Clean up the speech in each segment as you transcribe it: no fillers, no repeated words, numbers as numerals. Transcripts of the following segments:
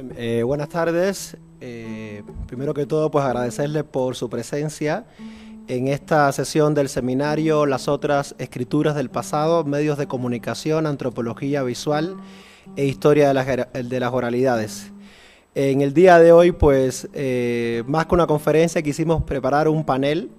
Bien, buenas tardes. Primero que todo, pues agradecerles por su presencia en esta sesión del seminario Las otras escrituras del pasado, medios de comunicación, antropología visual e historia de las oralidades. En el día de hoy, pues, más que una conferencia, quisimos preparar un panel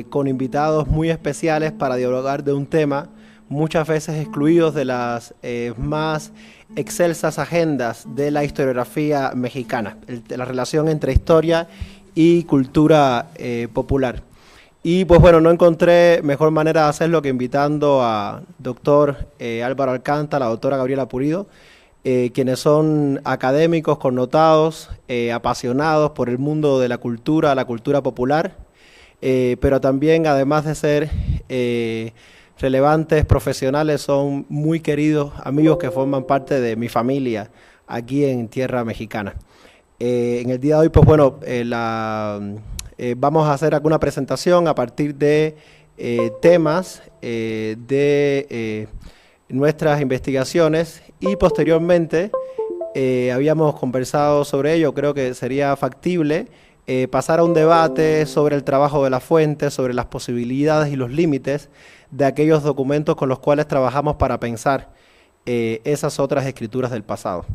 con invitados muy especiales para dialogar de un tema muchas veces excluidos de las más excelsas agendas de la historiografía mexicana, la relación entre historia y cultura popular. Y pues bueno, no encontré mejor manera de hacerlo que invitando a doctor Álvaro Alcántara, a la doctora Gabriela Pulido, quienes son académicos connotados, apasionados por el mundo de la cultura popular, pero también, además de ser relevantes profesionales, son muy queridos amigos que forman parte de mi familia aquí en tierra mexicana. En el día de hoy, pues bueno, vamos a hacer alguna presentación a partir de temas de nuestras investigaciones y posteriormente habíamos conversado sobre ello. Creo que sería factible pasar a un debate sobre el trabajo de la fuente, sobre las posibilidades y los límites de aquellos documentos con los cuales trabajamos para pensar esas otras escrituras del pasado.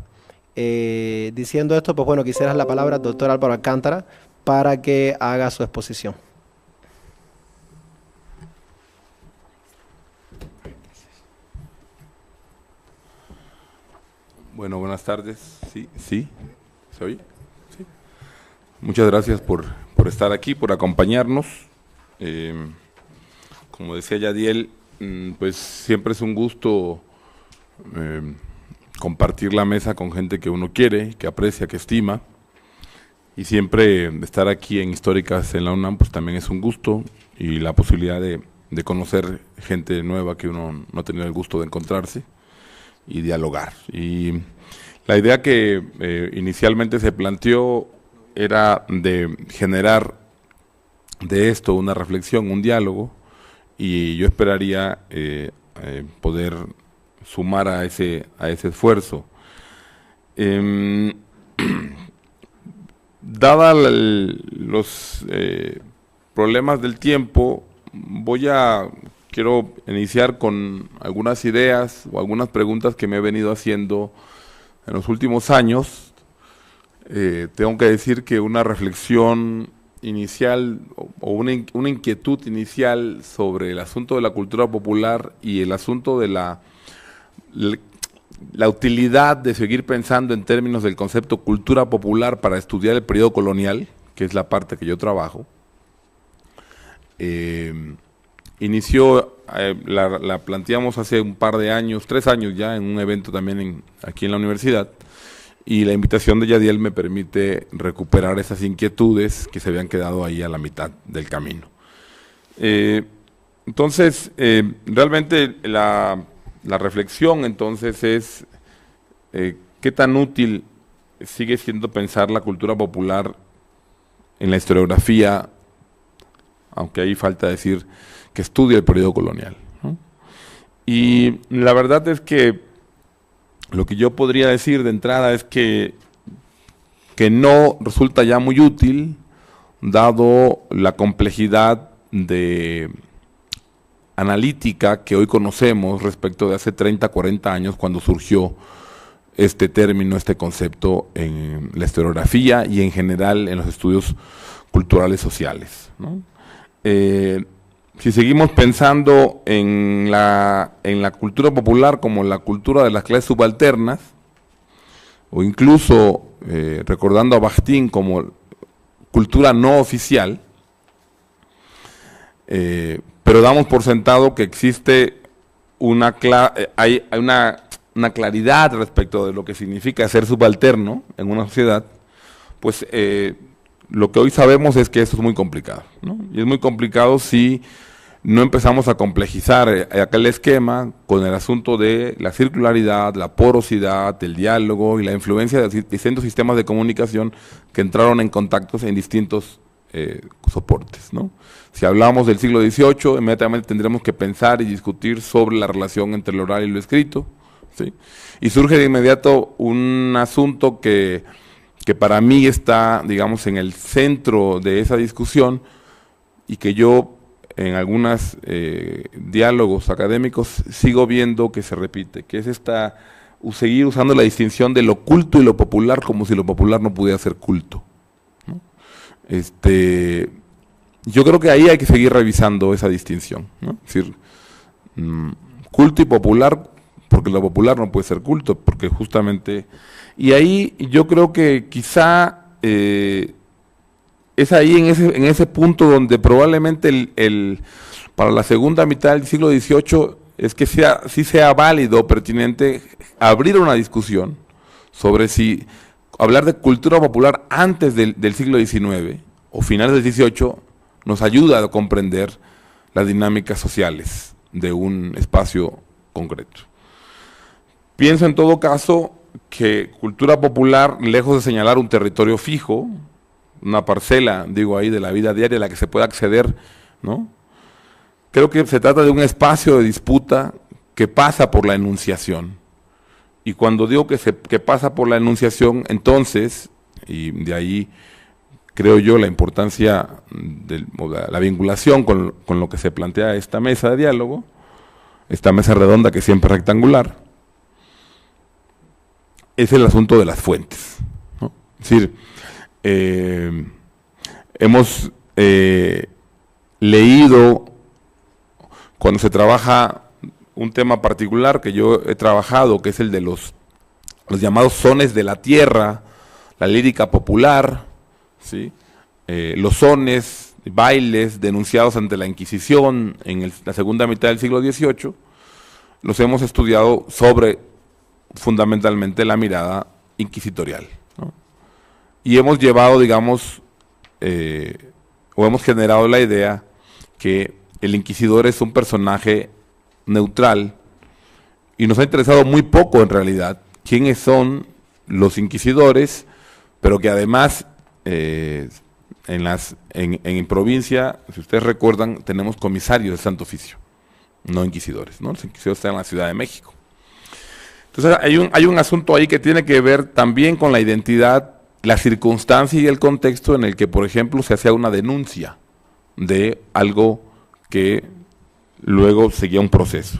Diciendo esto, pues bueno, quisiera la palabra al doctor Álvaro Alcántara para que haga su exposición. Bueno, buenas tardes. ¿Sí? ¿Se oye? Sí. Muchas gracias por estar aquí, por acompañarnos. Como decía Yadiel, pues siempre es un gusto compartir la mesa con gente que uno quiere, que aprecia, que estima. Y siempre estar aquí en Históricas en la UNAM, pues también es un gusto, y la posibilidad de conocer gente nueva que uno no ha tenido el gusto de encontrarse y dialogar. Y la idea que inicialmente se planteó era de generar de esto una reflexión, un diálogo, y yo esperaría poder sumar a ese esfuerzo. Dada los problemas del tiempo, quiero iniciar con algunas ideas o algunas preguntas que me he venido haciendo en los últimos años. Tengo que decir que una reflexión inicial o una inquietud inicial sobre el asunto de la cultura popular y el asunto de la utilidad de seguir pensando en términos del concepto cultura popular para estudiar el periodo colonial, que es la parte que yo trabajo. La planteamos hace un par de años, 3 años ya, en un evento también aquí en la universidad, y la invitación de Yadiel me permite recuperar esas inquietudes que se habían quedado ahí a la mitad del camino. Entonces, realmente la reflexión entonces es qué tan útil sigue siendo pensar la cultura popular en la historiografía, aunque ahí falta decir que estudia el periodo colonial, ¿no? Y la verdad es que lo que yo podría decir de entrada es que no resulta ya muy útil, dado la complejidad de analítica que hoy conocemos respecto de hace 30, 40 años, cuando surgió este término, este concepto en la historiografía y en general en los estudios culturales sociales, ¿no? Si seguimos pensando en la cultura popular como la cultura de las clases subalternas, o incluso recordando a Bakhtin como cultura no oficial, pero damos por sentado que existe hay una claridad respecto de lo que significa ser subalterno en una sociedad, pues lo que hoy sabemos es que esto es muy complicado, ¿no? Y es muy complicado si no empezamos a complejizar aquel esquema con el asunto de la circularidad, la porosidad, el diálogo y la influencia de distintos sistemas de comunicación que entraron en contactos en distintos soportes, ¿no? Si hablamos del siglo XVIII, inmediatamente tendremos que pensar y discutir sobre la relación entre lo oral y lo escrito. ¿sí? Y surge de inmediato un asunto que para mí está, digamos, en el centro de esa discusión y que yo en algunos diálogos académicos sigo viendo que se repite, que es seguir usando la distinción de lo culto y lo popular como si lo popular no pudiera ser culto, ¿no? Yo creo que ahí hay que seguir revisando esa distinción, ¿no? Es decir, culto y popular, porque lo popular no puede ser culto, porque justamente... Y ahí yo creo que quizá es ahí en ese punto donde probablemente para la segunda mitad del siglo XVIII es que sí sea válido, pertinente, abrir una discusión sobre si hablar de cultura popular antes del siglo XIX o finales del XVIII nos ayuda a comprender las dinámicas sociales de un espacio concreto. Pienso en todo caso que cultura popular, lejos de señalar un territorio fijo, una parcela, digo ahí, de la vida diaria a la que se pueda acceder, ¿no? Creo que se trata de un espacio de disputa que pasa por la enunciación. Y cuando digo que pasa por la enunciación, entonces, y de ahí creo yo la importancia de la vinculación con lo que se plantea esta mesa de diálogo, esta mesa redonda que siempre es rectangular, es el asunto de las fuentes, ¿no? Es decir, hemos leído, cuando se trabaja un tema particular que yo he trabajado, que es el de los llamados sones de la tierra, la lírica popular, ¿sí? Los sones, bailes denunciados ante la Inquisición en la segunda mitad del siglo XVIII, los hemos estudiado sobre fundamentalmente la mirada inquisitorial, ¿no? Y hemos llevado, digamos, o hemos generado la idea que el inquisidor es un personaje neutral y nos ha interesado muy poco en realidad quiénes son los inquisidores, pero que además en provincia, si ustedes recuerdan, tenemos comisarios de Santo Oficio, no inquisidores, ¿no? Los inquisidores están en la Ciudad de México. Entonces hay un asunto ahí que tiene que ver también con la identidad, la circunstancia y el contexto en el que, por ejemplo, se hacía una denuncia de algo que luego seguía un proceso.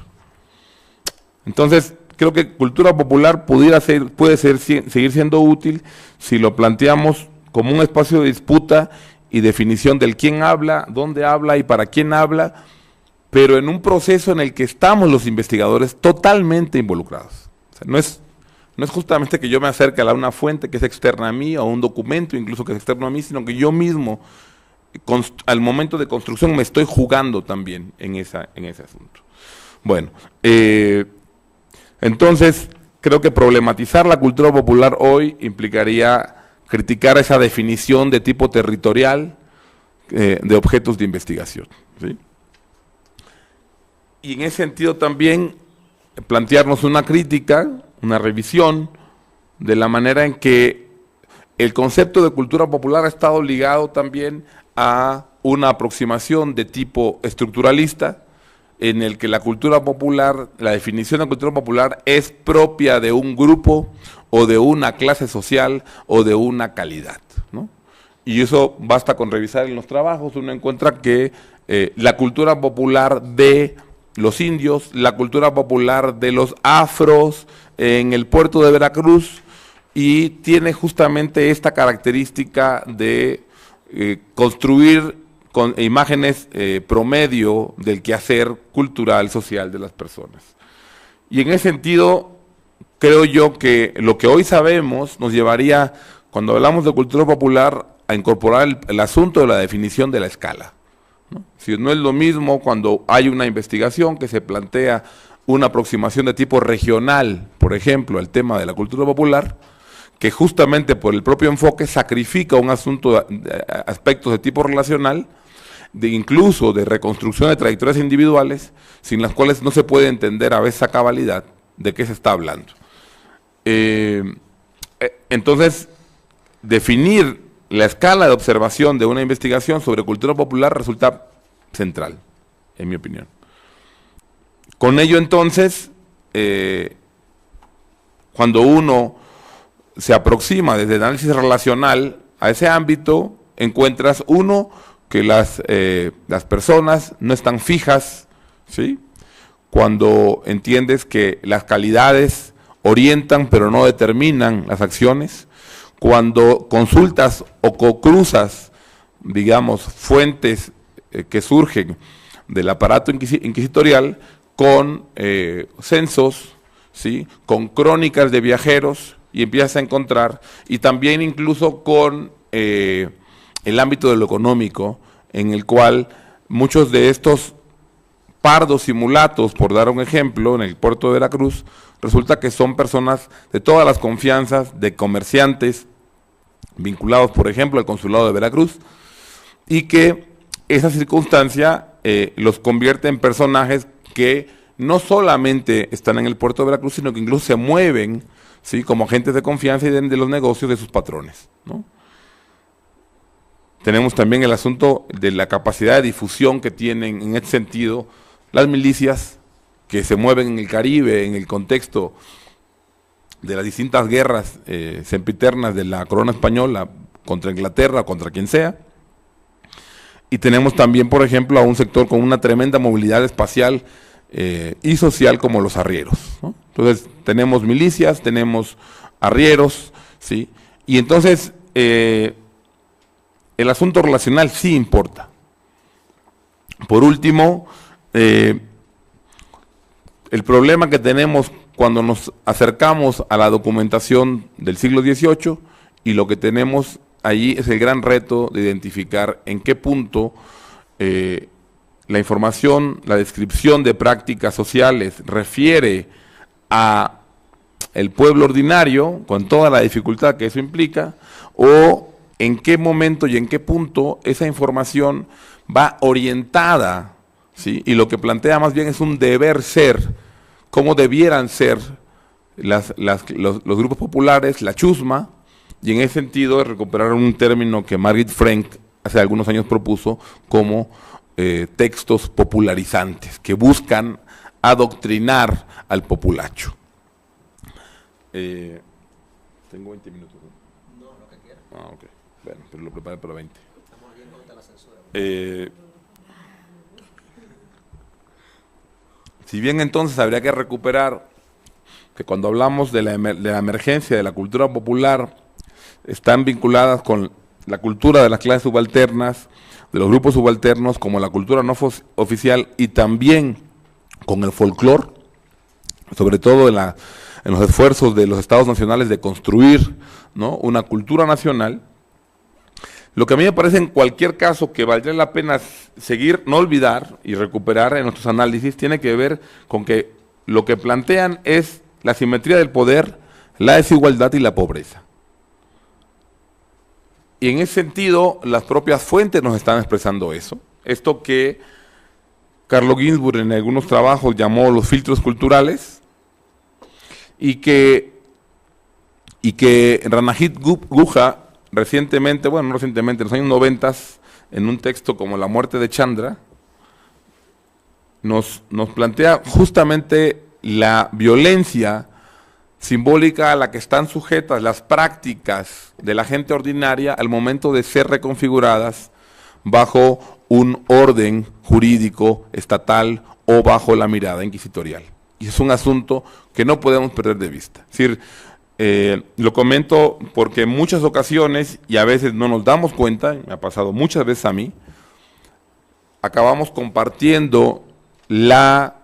Entonces, creo que cultura popular puede seguir siendo útil si lo planteamos como un espacio de disputa y definición del quién habla, dónde habla y para quién habla, pero en un proceso en el que estamos los investigadores totalmente involucrados. O sea, no es justamente que yo me acerque a una fuente que es externa a mí, o a un documento incluso que es externo a mí, sino que yo mismo, al momento de construcción, me estoy jugando también en ese asunto. Bueno, entonces creo que problematizar la cultura popular hoy implicaría criticar esa definición de tipo territorial de objetos de investigación, ¿sí? Y en ese sentido también plantearnos una crítica, una revisión de la manera en que el concepto de cultura popular ha estado ligado también a una aproximación de tipo estructuralista, en el que la cultura popular, la definición de cultura popular es propia de un grupo o de una clase social o de una calidad, ¿no? Y eso basta con revisar en los trabajos, uno encuentra que la cultura popular de los indios, la cultura popular de los afros en el puerto de Veracruz, y tiene justamente esta característica de construir con imágenes promedio del quehacer cultural, social de las personas. Y en ese sentido, creo yo que lo que hoy sabemos nos llevaría, cuando hablamos de cultura popular, a incorporar el asunto de la definición de la escala, ¿no? Si no es lo mismo cuando hay una investigación que se plantea una aproximación de tipo regional, por ejemplo, al tema de la cultura popular, que justamente por el propio enfoque sacrifica un asunto de aspectos de tipo relacional, incluso de reconstrucción de trayectorias individuales, sin las cuales no se puede entender a veces a cabalidad de qué se está hablando. Entonces, definir la escala de observación de una investigación sobre cultura popular resulta central, en mi opinión. Con ello, entonces, cuando uno se aproxima desde el análisis relacional a ese ámbito, encuentras uno, que las personas no están fijas, ¿sí? Cuando entiendes que las calidades orientan pero no determinan las acciones, cuando consultas o cruzas, digamos, fuentes que surgen del aparato inquisitorial con censos, ¿sí? Con crónicas de viajeros, y empiezas a encontrar, y también incluso con el ámbito de lo económico, en el cual muchos de estos pardos y mulatos, por dar un ejemplo, en el puerto de Veracruz, resulta que son personas de todas las confianzas, de comerciantes, vinculados, por ejemplo, al consulado de Veracruz, y que esa circunstancia los convierte en personajes que no solamente están en el puerto de Veracruz, sino que incluso se mueven, ¿sí? Como agentes de confianza y de los negocios de sus patrones, ¿no? Tenemos también el asunto de la capacidad de difusión que tienen en este sentido las milicias que se mueven en el Caribe, en el contexto de las distintas guerras sempiternas de la corona española contra Inglaterra, contra quien sea. Y tenemos también, por ejemplo, a un sector con una tremenda movilidad espacial y social como los arrieros, ¿no? Entonces, tenemos milicias, tenemos arrieros, ¿sí? Y entonces, el asunto relacional sí importa. Por último, el problema que tenemos cuando nos acercamos a la documentación del siglo XVIII, y lo que tenemos allí es el gran reto de identificar en qué punto la información, la descripción de prácticas sociales refiere a el pueblo ordinario, con toda la dificultad que eso implica, o en qué momento y en qué punto esa información va orientada, ¿sí? Y lo que plantea más bien es un deber ser, cómo debieran ser los grupos populares, la chusma, y en ese sentido recuperar un término que Margit Frank hace algunos años propuso como textos popularizantes, que buscan adoctrinar al populacho. Tengo 20 minutos, ¿no? No, lo que quieras. Ah, ok. Bueno, pero lo preparé para 20. Estamos bien contra la censura. Si bien entonces habría que recuperar que cuando hablamos de la emergencia de la cultura popular, están vinculadas con la cultura de las clases subalternas, de los grupos subalternos, como la cultura no oficial, y también con el folclore, sobre todo en los esfuerzos de los estados nacionales de construir, ¿no?, una cultura nacional. Lo que a mí me parece en cualquier caso que valdría la pena seguir, no olvidar y recuperar en nuestros análisis, tiene que ver con que lo que plantean es la simetría del poder, la desigualdad y la pobreza. Y en ese sentido, las propias fuentes nos están expresando eso. Esto que Carlo Ginzburg en algunos trabajos llamó los filtros culturales, y que Ranajit Guha recientemente, bueno, no recientemente, en los años 90, en un texto como La muerte de Chandra, nos plantea justamente la violencia simbólica a la que están sujetas las prácticas de la gente ordinaria al momento de ser reconfiguradas bajo un orden jurídico estatal o bajo la mirada inquisitorial. Y es un asunto que no podemos perder de vista. Es decir, lo comento porque en muchas ocasiones, y a veces no nos damos cuenta, me ha pasado muchas veces a mí, acabamos compartiendo la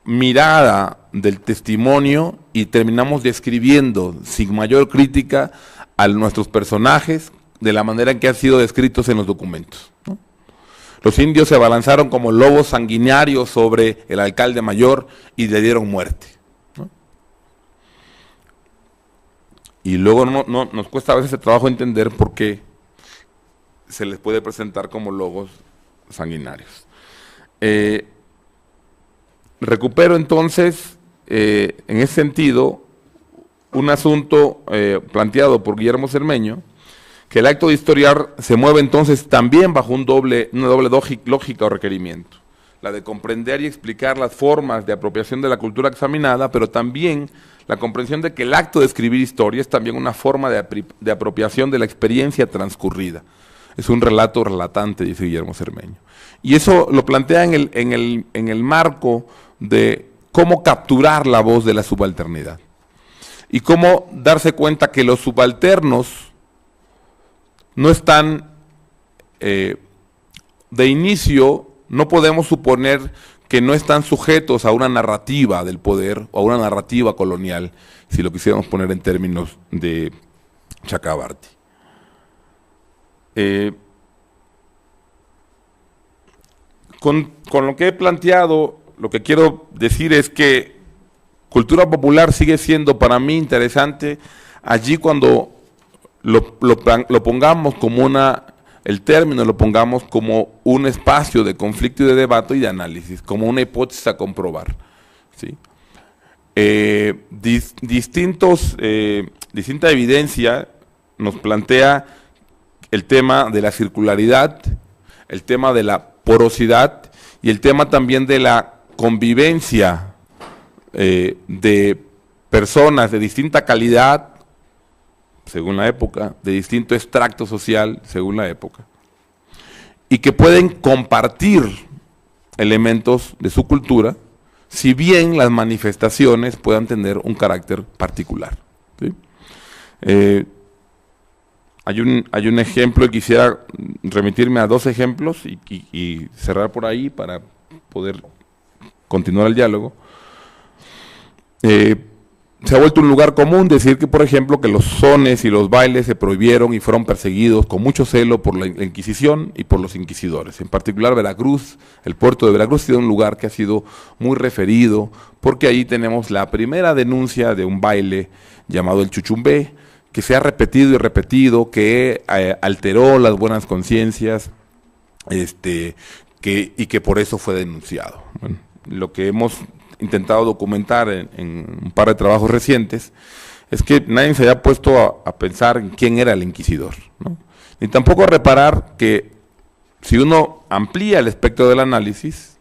mirada del testimonio y terminamos describiendo sin mayor crítica a nuestros personajes de la manera en que han sido descritos en los documentos, ¿no? Los indios se abalanzaron como lobos sanguinarios sobre el alcalde mayor y le dieron muerte, ¿no? Y luego nos cuesta a veces el trabajo entender por qué se les puede presentar como lobos sanguinarios. Recupero entonces, en ese sentido, un asunto planteado por Guillermo Cermeño, que el acto de historiar se mueve entonces también bajo una doble lógica o requerimiento, la de comprender y explicar las formas de apropiación de la cultura examinada, pero también la comprensión de que el acto de escribir historia es también una forma de apropiación de la experiencia transcurrida. Es un relato relatante, dice Guillermo Cermeño. Y eso lo plantea en el marco de cómo capturar la voz de la subalternidad. Y cómo darse cuenta que los subalternos no están, de inicio, no podemos suponer que no están sujetos a una narrativa del poder o a una narrativa colonial, si lo quisiéramos poner en términos de Chakrabarty. Con lo que he planteado, lo que quiero decir es que cultura popular sigue siendo para mí interesante allí cuando lo pongamos como el término lo pongamos como un espacio de conflicto y de debate y de análisis, como una hipótesis a comprobar, ¿sí? Distinta evidencia nos plantea el tema de la circularidad, el tema de la porosidad y el tema también de la convivencia de personas de distinta calidad, según la época, de distinto extracto social, según la época, y que pueden compartir elementos de su cultura, si bien las manifestaciones puedan tener un carácter particular, ¿sí? Hay un ejemplo y quisiera remitirme a dos ejemplos y cerrar por ahí para poder continuar el diálogo. Se ha vuelto un lugar común decir que, por ejemplo, que los sones y los bailes se prohibieron y fueron perseguidos con mucho celo por la Inquisición y por los inquisidores. En particular, Veracruz, el puerto de Veracruz ha sido un lugar que ha sido muy referido, porque ahí tenemos la primera denuncia de un baile llamado el chuchumbé, que se ha repetido y repetido, que alteró las buenas conciencias, y que por eso fue denunciado. Bueno, lo que hemos intentado documentar en un par de trabajos recientes es que nadie se haya puesto a pensar en quién era el inquisidor, ¿no? Ni tampoco a reparar que si uno amplía el espectro del análisis,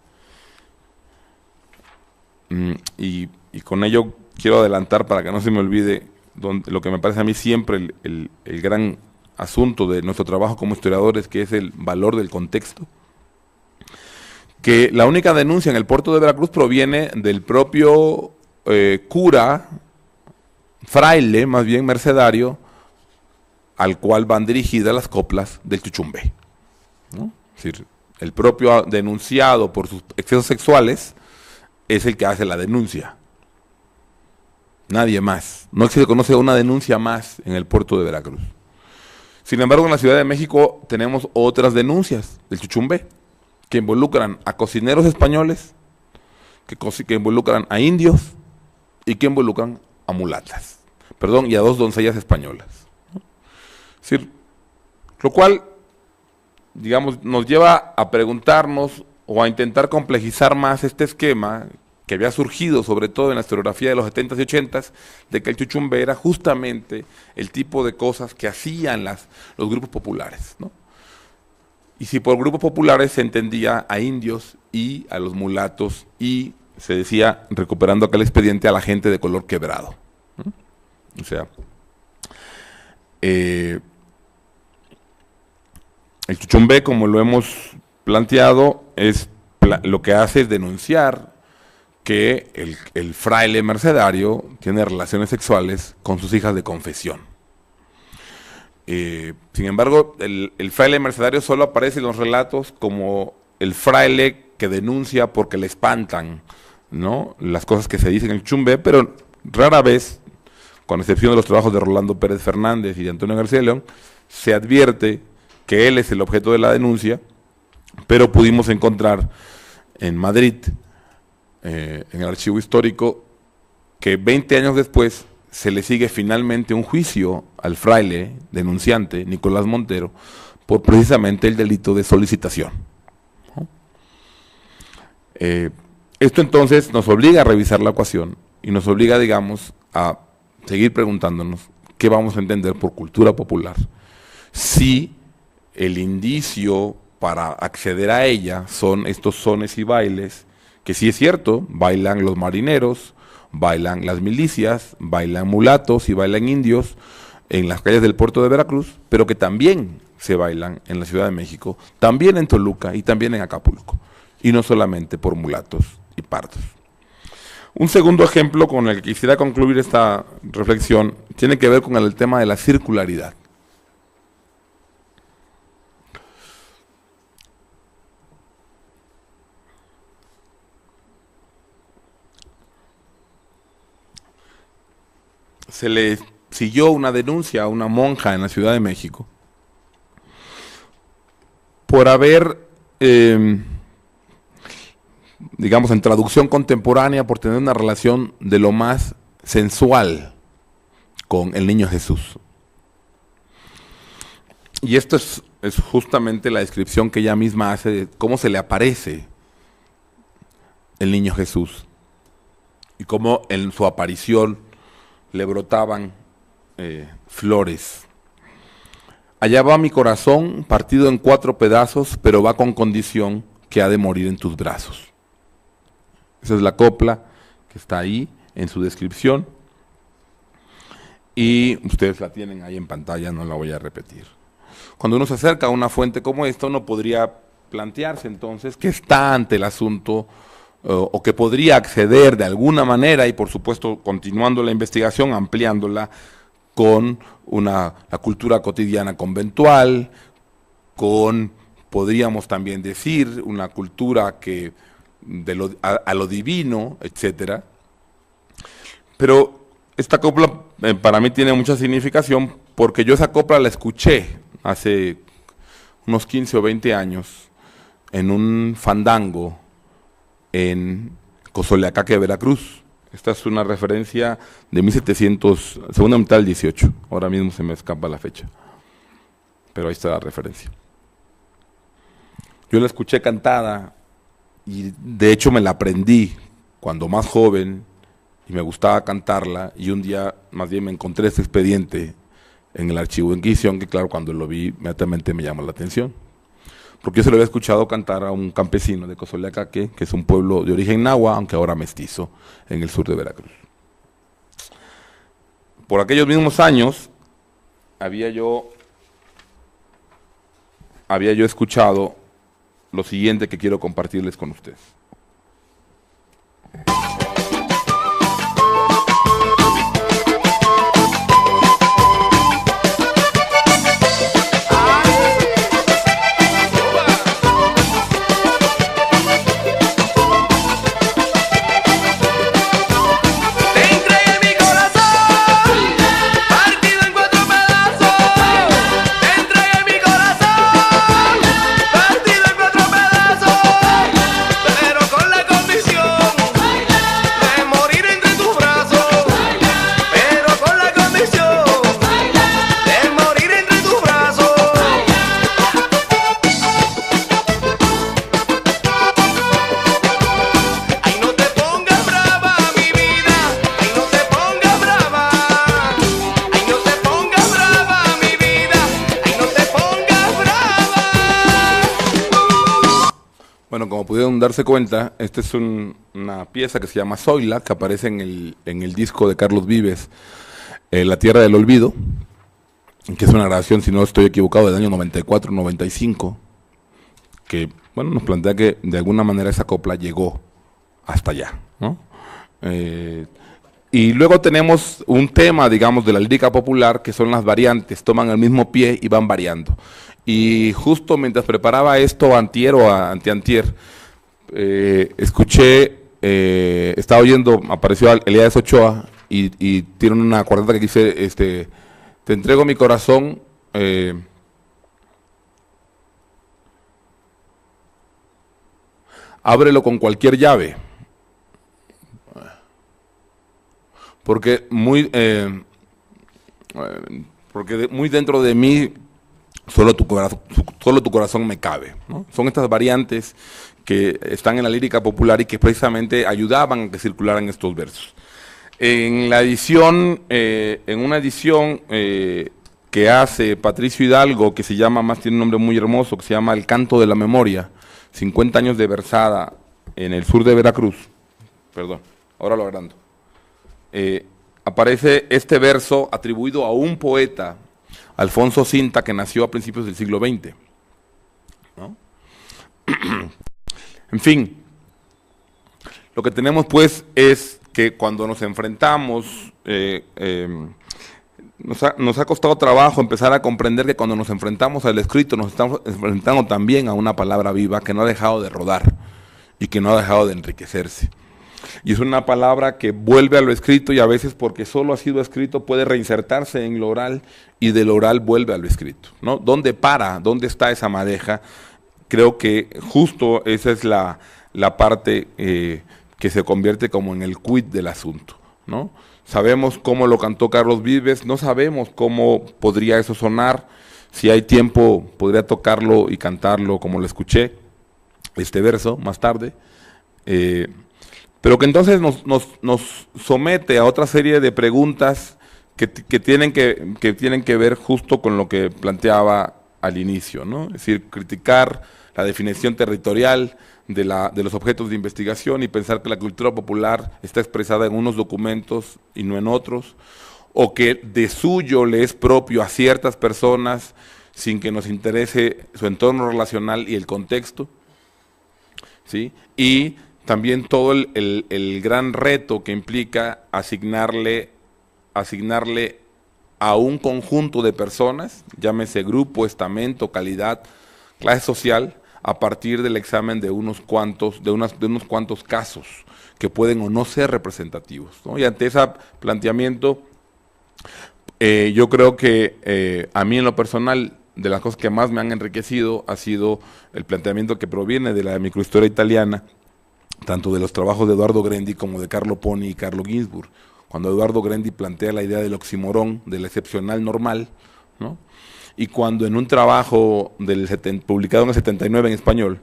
y con ello quiero adelantar para que no se me olvide lo que me parece a mí siempre el gran asunto de nuestro trabajo como historiadores, que es el valor del contexto, que la única denuncia en el puerto de Veracruz proviene del propio cura, fraile, más bien mercedario, al cual van dirigidas las coplas del chuchumbé, ¿no? Es decir, el propio denunciado por sus excesos sexuales es el que hace la denuncia. Nadie más. No se conoce una denuncia más en el puerto de Veracruz. Sin embargo, en la Ciudad de México tenemos otras denuncias del chuchumbé, que involucran a cocineros españoles, que involucran a indios y que involucran a mulatas, y a 2 doncellas españolas, ¿no? Es decir, lo cual, digamos, nos lleva a preguntarnos o a intentar complejizar más este esquema que había surgido sobre todo en la historiografía de los 70s y 80s, de que el chuchumbé era justamente el tipo de cosas que hacían los grupos populares, ¿no? Y si por grupos populares se entendía a indios y a los mulatos, y se decía, recuperando aquel expediente, a la gente de color quebrado, ¿no? O sea, el chuchumbé, como lo hemos planteado, lo que hace es denunciar que el fraile mercedario tiene relaciones sexuales con sus hijas de confesión. Sin embargo, el fraile mercedario solo aparece en los relatos como el fraile que denuncia porque le espantan, ¿no?, las cosas que se dicen en el chuchumbé, pero rara vez, con excepción de los trabajos de Rolando Pérez Fernández y de Antonio García de León, se advierte que él es el objeto de la denuncia, pero pudimos encontrar en Madrid, en el archivo histórico, que 20 años después se le sigue finalmente un juicio al fraile denunciante, Nicolás Montero, por precisamente el delito de solicitación, ¿no? Esto entonces nos obliga a revisar la ecuación y nos obliga, digamos, a seguir preguntándonos qué vamos a entender por cultura popular, si el indicio para acceder a ella son estos sones y bailes, que sí es cierto, bailan los marineros, bailan las milicias, bailan mulatos y bailan indios en las calles del puerto de Veracruz, pero que también se bailan en la Ciudad de México, también en Toluca y también en Acapulco, y no solamente por mulatos y pardos. Un segundo ejemplo con el que quisiera concluir esta reflexión tiene que ver con el tema de la circularidad. Se le siguió una denuncia a una monja en la Ciudad de México por haber, digamos en traducción contemporánea, por tener una relación de lo más sensual con el niño Jesús. Y esto es justamente la descripción que ella misma hace de cómo se le aparece el niño Jesús y cómo en su aparición le brotaban flores. Allá va mi corazón, partido en 4 pedazos, pero va con condición que ha de morir en tus brazos. Esa es la copla que está ahí en su descripción. Y ustedes la tienen ahí en pantalla, no la voy a repetir. Cuando uno se acerca a una fuente como esta, uno podría plantearse entonces que está ante el asunto o que podría acceder de alguna manera, y por supuesto continuando la investigación, ampliándola con la cultura cotidiana conventual, con, podríamos también decir, una cultura que a lo divino, etcétera. Pero esta copla para mí tiene mucha significación porque yo esa copla la escuché hace unos 15 o 20 años en un fandango en Cozoleacaque, Veracruz. Esta es una referencia de 1700, segunda mitad del 18, ahora mismo se me escapa la fecha, pero ahí está la referencia. Yo la escuché cantada y de hecho me la aprendí cuando más joven y me gustaba cantarla, y un día más bien me encontré este expediente en el archivo de Inquisición, que claro, cuando lo vi inmediatamente me llamó la atención, porque yo se lo había escuchado cantar a un campesino de Cozoleacaque, que es un pueblo de origen nahua, aunque ahora mestizo, en el sur de Veracruz. Por aquellos mismos años, había yo escuchado lo siguiente que quiero compartirles con ustedes. Bueno, como pudieron darse cuenta, esta es una pieza que se llama Zoila, que aparece en el disco de Carlos Vives, La Tierra del Olvido, que es una grabación, si no estoy equivocado, del año 94-95, que bueno, nos plantea que de alguna manera esa copla llegó hasta allá, ¿no? Y luego tenemos un tema, digamos, de la lírica popular, que son las variantes, toman el mismo pie y van variando. Y justo mientras preparaba esto, antier o antiantier, escuché, estaba oyendo, apareció Elías Ochoa y tiene una cuarteta que dice, te entrego mi corazón, ábrelo con cualquier llave. Porque muy dentro de mí solo tu corazón me cabe, ¿no? Son estas variantes que están en la lírica popular y que precisamente ayudaban a que circularan estos versos. En la edición, en una edición que hace Patricio Hidalgo, que se llama, más tiene un nombre muy hermoso, que se llama El Canto de la Memoria, 50 años de versada en el sur de Veracruz, perdón, ahora lo agrando. aparece este verso atribuido a un poeta, Alfonso Cinta, que nació a principios del siglo XX, ¿no? En fin, lo que tenemos pues es que cuando nos enfrentamos, nos ha costado trabajo empezar a comprender que cuando nos enfrentamos al escrito nos estamos enfrentando también a una palabra viva que no ha dejado de rodar y que no ha dejado de enriquecerse. Y es una palabra que vuelve a lo escrito y a veces porque solo ha sido escrito puede reinsertarse en lo oral y del oral vuelve a lo escrito, ¿no? ¿Dónde para? ¿Dónde está esa madeja? Creo que justo esa es la parte que se convierte como en el quid del asunto, ¿no? Sabemos cómo lo cantó Carlos Vives, no sabemos cómo podría eso sonar. Si hay tiempo podría tocarlo y cantarlo como lo escuché, este verso más tarde. Pero que entonces nos somete a otra serie de preguntas que tienen que ver justo con lo que planteaba al inicio, ¿no? Es decir, criticar la definición territorial de los objetos de investigación y pensar que la cultura popular está expresada en unos documentos y no en otros, o que de suyo le es propio a ciertas personas sin que nos interese su entorno relacional y el contexto, ¿sí? Y también todo el gran reto que implica asignarle a un conjunto de personas, llámese grupo, estamento, calidad, clase social, a partir del examen de unos cuantos casos que pueden o no ser representativos, ¿no? Y ante ese planteamiento, yo creo que a mí en lo personal, de las cosas que más me han enriquecido ha sido el planteamiento que proviene de la microhistoria italiana, tanto de los trabajos de Eduardo Grendi como de Carlo Poni y Carlo Ginzburg. Cuando Eduardo Grendi plantea la idea del oxímoron, del excepcional normal, ¿no? Y cuando en un trabajo publicado en el 79 en español,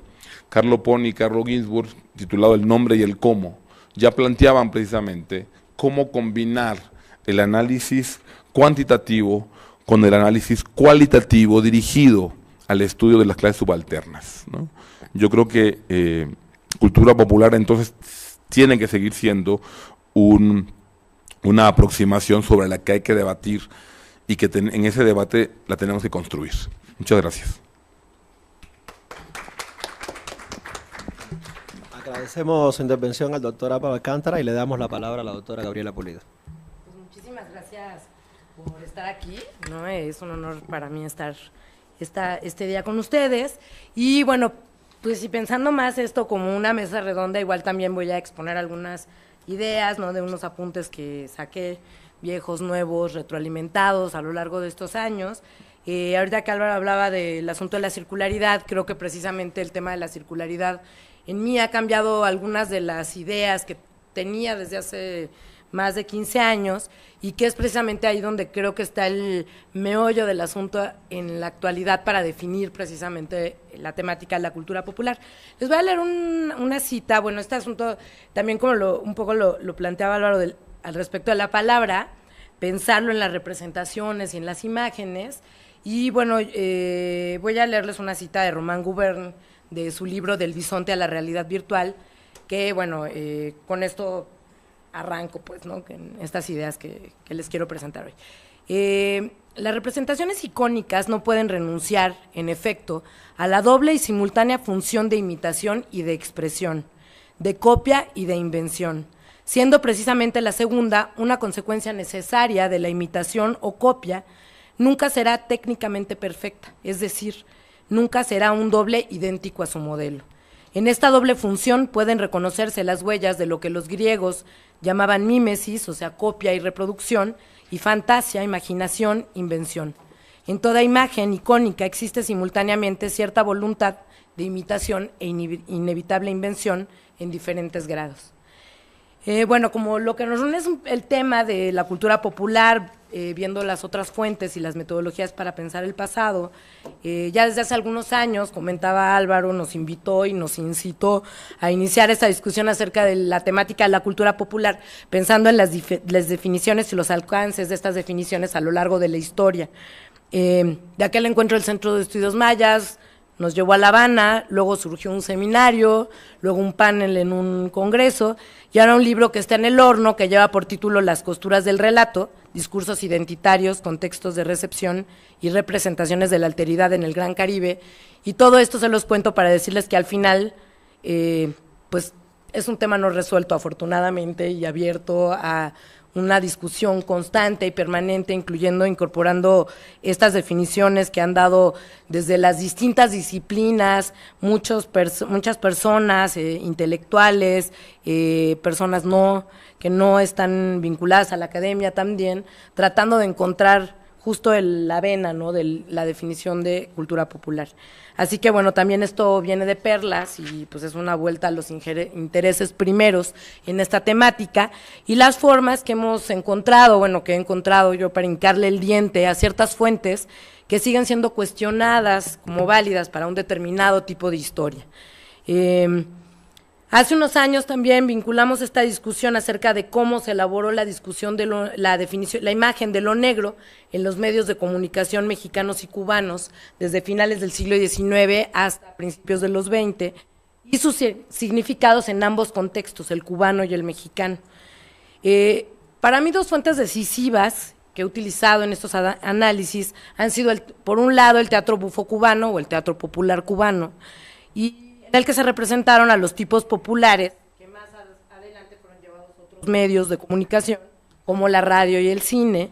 Carlo Poni y Carlo Ginzburg, titulado El nombre y el cómo, ya planteaban precisamente cómo combinar el análisis cuantitativo con el análisis cualitativo dirigido al estudio de las clases subalternas, ¿no? Yo creo que cultura popular entonces tiene que seguir siendo una aproximación sobre la que hay que debatir y que en ese debate la tenemos que construir. Muchas gracias. Agradecemos su intervención al doctor Álvaro Alcántara y le damos la palabra a la doctora Gabriela Pulido. Pues muchísimas gracias por estar aquí, ¿no? Es un honor para mí estar este día con ustedes. Y bueno, pues y pensando más esto como una mesa redonda, igual también voy a exponer algunas ideas, ¿no? De unos apuntes que saqué, viejos, nuevos, retroalimentados a lo largo de estos años. Ahorita que Álvaro hablaba del asunto de la circularidad, creo que precisamente el tema de la circularidad en mí ha cambiado algunas de las ideas que tenía desde hace más de 15 años y que es precisamente ahí donde creo que está el meollo del asunto en la actualidad para definir precisamente la temática de la cultura popular. Les voy a leer una cita. Bueno, este asunto también como un poco lo planteaba Álvaro al respecto de la palabra, pensarlo en las representaciones y en las imágenes. Y bueno, voy a leerles una cita de Román Gubern de su libro Del bisonte a la realidad virtual, que bueno, con esto arranco pues, ¿no? En estas ideas que les quiero presentar hoy. Las representaciones icónicas no pueden renunciar, en efecto, a la doble y simultánea función de imitación y de expresión, de copia y de invención, siendo precisamente la segunda una consecuencia necesaria de la imitación o copia. Nunca será técnicamente perfecta, es decir, nunca será un doble idéntico a su modelo. En esta doble función pueden reconocerse las huellas de lo que los griegos llamaban mímesis, o sea, copia y reproducción, y fantasia, imaginación, invención. En toda imagen icónica existe simultáneamente cierta voluntad de imitación e inevitable invención en diferentes grados. Bueno, como lo que nos une es el tema de la cultura popular, viendo las otras fuentes y las metodologías para pensar el pasado, ya desde hace algunos años, comentaba Álvaro, nos invitó y nos incitó a iniciar esta discusión acerca de la temática de la cultura popular, pensando en las definiciones y los alcances de estas definiciones a lo largo de la historia. De aquel encuentro del Centro de Estudios Mayas, nos llevó a La Habana, luego surgió un seminario, luego un panel en un congreso, y ahora un libro que está en el horno, que lleva por título Las costuras del relato, discursos identitarios, contextos de recepción y representaciones de la alteridad en el Gran Caribe. Y todo esto se los cuento para decirles que al final, pues es un tema no resuelto afortunadamente y abierto a una discusión constante y permanente, incorporando estas definiciones que han dado desde las distintas disciplinas, muchas personas, intelectuales, personas que no están vinculadas a la academia también, tratando de encontrar justo la vena, ¿no?, de la definición de cultura popular. Así que bueno, también esto viene de Perlas y pues es una vuelta a los intereses primeros en esta temática y las formas que hemos encontrado, bueno, que he encontrado yo para hincarle el diente a ciertas fuentes que siguen siendo cuestionadas como válidas para un determinado tipo de historia. Hace unos años también vinculamos esta discusión acerca de cómo se elaboró la discusión de la imagen de lo negro en los medios de comunicación mexicanos y cubanos desde finales del siglo XIX hasta principios de los XX y sus significados en ambos contextos, el cubano y el mexicano. Para mí, dos fuentes decisivas que he utilizado en estos análisis han sido, por un lado, el teatro bufo cubano o el teatro popular cubano, y en el que se representaron a los tipos populares, que más adelante fueron llevados a otros medios de comunicación, como la radio y el cine.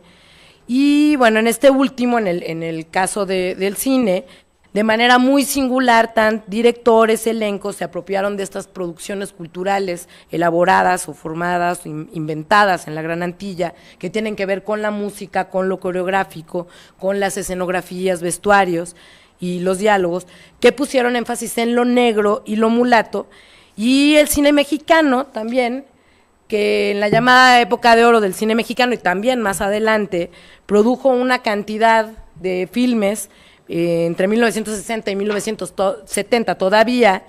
Y bueno, en este último, en el caso del cine, de manera muy singular, directores, elencos se apropiaron de estas producciones culturales elaboradas o formadas, o inventadas en la Gran Antilla, que tienen que ver con la música, con lo coreográfico, con las escenografías, vestuarios y los diálogos, que pusieron énfasis en lo negro y lo mulato, y el cine mexicano también, que en la llamada época de oro del cine mexicano y también más adelante, produjo una cantidad de filmes entre 1960 y 1970 todavía,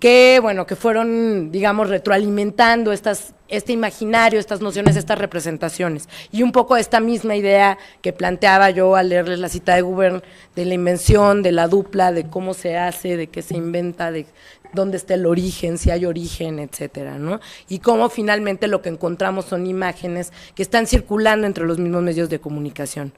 que bueno, que fueron, digamos, retroalimentando este imaginario, estas nociones, estas representaciones. Y un poco esta misma idea que planteaba yo al leerles la cita de Gubern, de la invención, de la dupla, de cómo se hace, de qué se inventa, de dónde está el origen, si hay origen, etcétera, ¿no? Y cómo finalmente lo que encontramos son imágenes que están circulando entre los mismos medios de comunicación.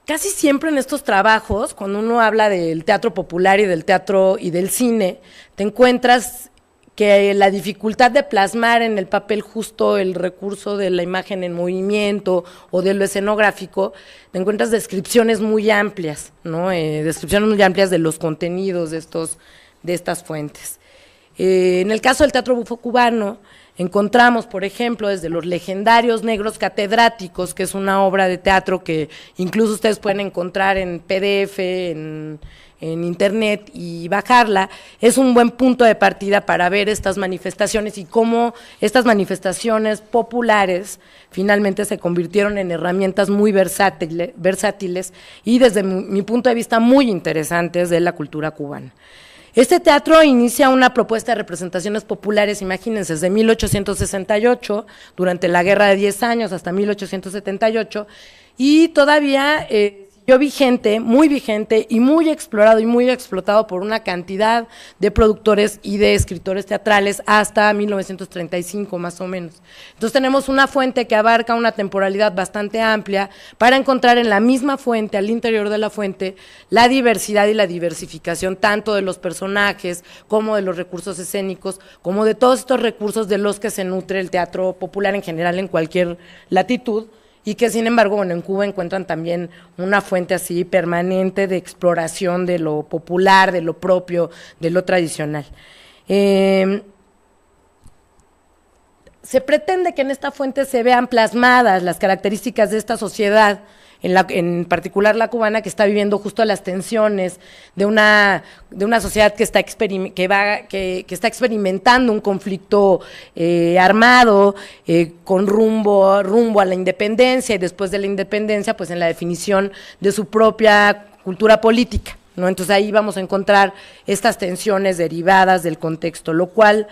Casi siempre en estos trabajos, cuando uno habla del teatro popular y del teatro y del cine, te encuentras que la dificultad de plasmar en el papel justo el recurso de la imagen en movimiento o de lo escenográfico, te encuentras descripciones muy amplias, ¿no? Descripciones muy amplias de los contenidos de estas fuentes. En el caso del teatro bufo cubano, encontramos, por ejemplo, desde los legendarios Negros Catedráticos, que es una obra de teatro que incluso ustedes pueden encontrar en PDF, en internet y bajarla, es un buen punto de partida para ver estas manifestaciones y cómo estas manifestaciones populares finalmente se convirtieron en herramientas muy versátiles y desde mi punto de vista muy interesantes de la cultura cubana. Este teatro inicia una propuesta de representaciones populares, imagínense, desde 1868, durante la Guerra de 10 Años hasta 1878, y todavía siguió vigente y muy explorado y muy explotado por una cantidad de productores y de escritores teatrales hasta 1935 más o menos. Entonces tenemos una fuente que abarca una temporalidad bastante amplia para encontrar en la misma fuente, al interior de la fuente, la diversidad y la diversificación tanto de los personajes como de los recursos escénicos, como de todos estos recursos de los que se nutre el teatro popular en general en cualquier latitud, y que sin embargo, bueno, en Cuba encuentran también una fuente así permanente de exploración de lo popular, de lo propio, de lo tradicional. Se pretende que en esta fuente se vean plasmadas las características de esta sociedad, en particular la cubana, que está viviendo justo las tensiones de una sociedad que está experimentando un conflicto armado con rumbo a la independencia, y después de la independencia, pues en la definición de su propia cultura política, ¿no? Entonces ahí vamos a encontrar estas tensiones derivadas del contexto, lo cual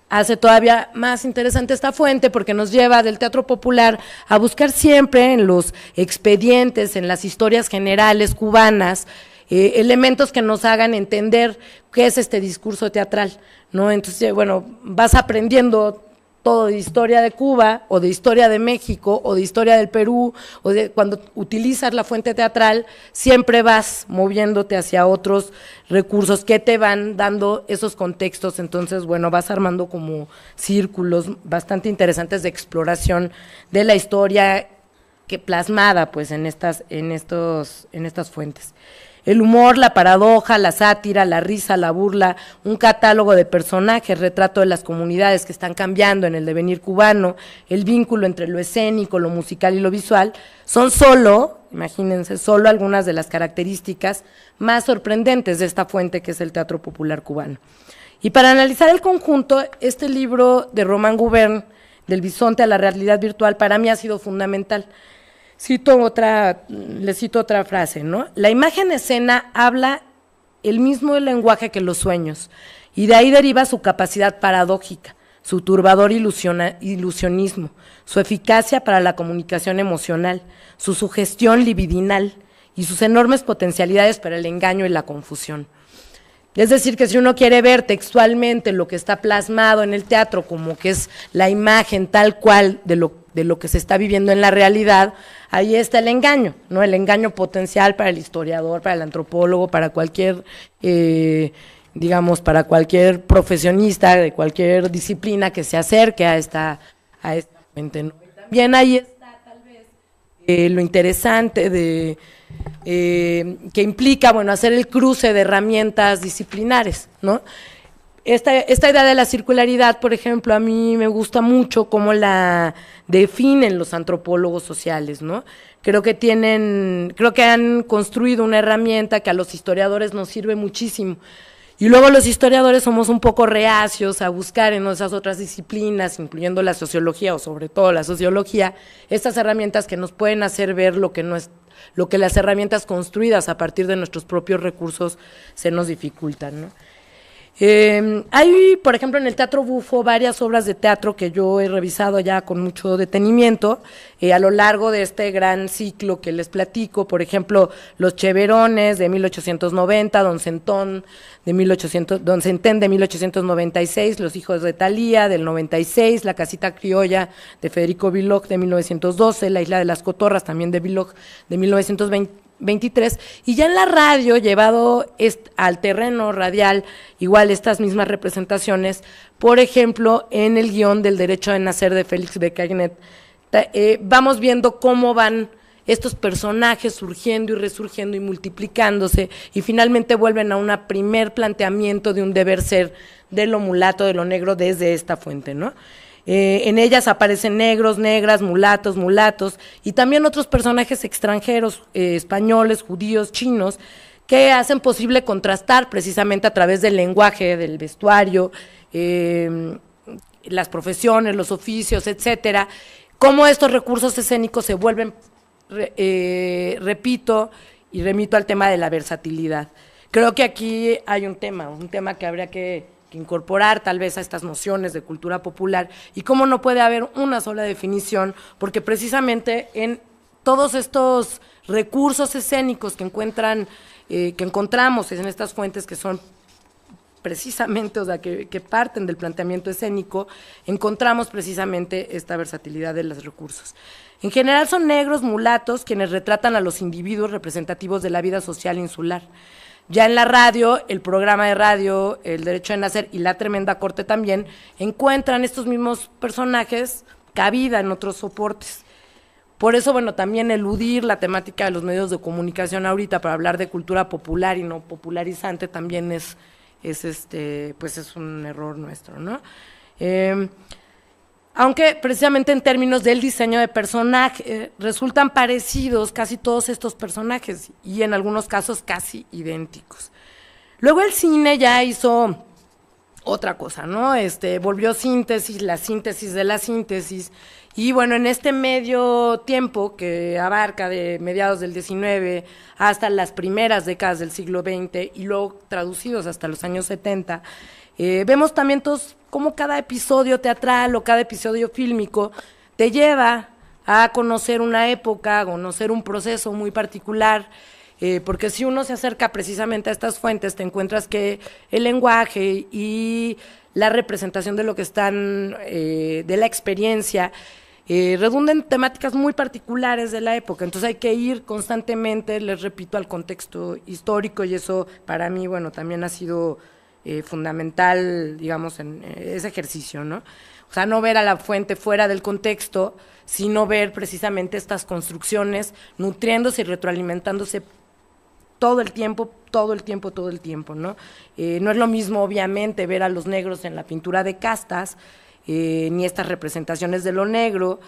hace todavía más interesante esta fuente porque nos lleva del teatro popular a buscar siempre en los expedientes, en las historias generales cubanas, elementos que nos hagan entender qué es este discurso teatral, ¿no? Entonces, bueno, vas aprendiendo todo de historia de Cuba, o de historia de México, o de historia del Perú, o de cuando utilizas la fuente teatral, siempre vas moviéndote hacia otros recursos que te van dando esos contextos. Entonces, bueno, vas armando como círculos bastante interesantes de exploración de la historia que plasmada pues en estas fuentes. El humor, la paradoja, la sátira, la risa, la burla, un catálogo de personajes, retrato de las comunidades que están cambiando en el devenir cubano, el vínculo entre lo escénico, lo musical y lo visual, son solo, imagínense, solo algunas de las características más sorprendentes de esta fuente que es el teatro popular cubano. Y para analizar el conjunto, este libro de Román Gubern, Del bisonte a la realidad virtual, para mí ha sido fundamental. Le cito otra frase, ¿no? La imagen escena habla el mismo lenguaje que los sueños, y de ahí deriva su capacidad paradójica, su turbador ilusionismo, su eficacia para la comunicación emocional, su sugestión libidinal y sus enormes potencialidades para el engaño y la confusión. Es decir, que si uno quiere ver textualmente lo que está plasmado en el teatro, como que es la imagen tal cual de lo que se está viviendo en la realidad, ahí está el engaño, ¿no? El engaño potencial para el historiador, para el antropólogo, para cualquier, para cualquier profesionista de cualquier disciplina que se acerque a esta fuente, ¿no? También ahí está tal vez lo interesante de que implica, bueno, hacer el cruce de herramientas disciplinares, ¿no? Esta idea de la circularidad, por ejemplo, a mí me gusta mucho cómo la definen los antropólogos sociales, ¿no? Creo que han construido una herramienta que a los historiadores nos sirve muchísimo. Y luego los historiadores somos un poco reacios a buscar en esas otras disciplinas, incluyendo la sociología o sobre todo la sociología, estas herramientas que nos pueden hacer ver lo que las herramientas construidas a partir de nuestros propios recursos se nos dificultan, ¿no? Hay, por ejemplo, en el Teatro Bufo varias obras de teatro que yo he revisado ya con mucho detenimiento a lo largo de este gran ciclo que les platico. Por ejemplo, Los Cheverones de 1890, Don Centén de 1896, Los Hijos de Talía del 96, La Casita Criolla de Federico Villog de 1912, La Isla de las Cotorras también de Villog de 1923, y ya en la radio, llevado al terreno radial, igual estas mismas representaciones, por ejemplo, en el guión del Derecho de Nacer de Félix Becagnet, vamos viendo cómo van estos personajes surgiendo y resurgiendo y multiplicándose, y finalmente vuelven a un primer planteamiento de un deber ser de lo mulato, de lo negro, desde esta fuente, ¿no? En ellas aparecen negros, negras, mulatos, mulatos, y también otros personajes extranjeros, españoles, judíos, chinos, que hacen posible contrastar precisamente a través del lenguaje, del vestuario, las profesiones, los oficios, etcétera, cómo estos recursos escénicos se vuelven, repito, y remito al tema de la versatilidad. Creo que aquí hay un tema que habría que incorporar tal vez a estas nociones de cultura popular, y cómo no puede haber una sola definición, porque precisamente en todos estos recursos escénicos que encontramos en estas fuentes, que son precisamente, o sea, que parten del planteamiento escénico, encontramos precisamente esta versatilidad de los recursos. En general son negros, mulatos, quienes retratan a los individuos representativos de la vida social insular. Ya en la radio, el programa de radio, El Derecho de Nacer y La Tremenda Corte también, encuentran estos mismos personajes cabida en otros soportes. Por eso, bueno, también eludir la temática de los medios de comunicación ahorita para hablar de cultura popular y no popularizante también es un error nuestro, ¿no? Aunque precisamente en términos del diseño de personaje resultan parecidos casi todos estos personajes, y en algunos casos casi idénticos. Luego el cine ya hizo otra cosa, ¿no? Volvió síntesis, la síntesis de la síntesis, y bueno, en este medio tiempo que abarca de mediados del 19 hasta las primeras décadas del siglo XX, y luego traducidos hasta los años 70, Vemos también cómo cada episodio teatral o cada episodio fílmico te lleva a conocer una época, a conocer un proceso muy particular, porque si uno se acerca precisamente a estas fuentes, te encuentras que el lenguaje y la representación de lo que están, de la experiencia, redundan en temáticas muy particulares de la época. Entonces hay que ir constantemente, les repito, al contexto histórico, y eso para mí, bueno, también ha sido fundamental, digamos, en ese ejercicio, ¿no? O sea, no ver a la fuente fuera del contexto, sino ver precisamente estas construcciones nutriéndose y retroalimentándose todo el tiempo, ¿no? No es lo mismo, obviamente, ver a los negros en la pintura de castas, ni estas representaciones de lo negro,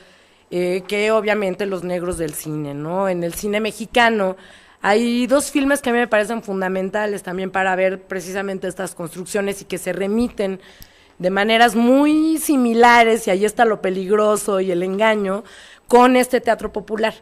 que obviamente los negros del cine, ¿no? En el cine mexicano hay dos filmes que a mí me parecen fundamentales también para ver precisamente estas construcciones y que se remiten de maneras muy similares, y ahí está lo peligroso y el engaño, con este teatro popular.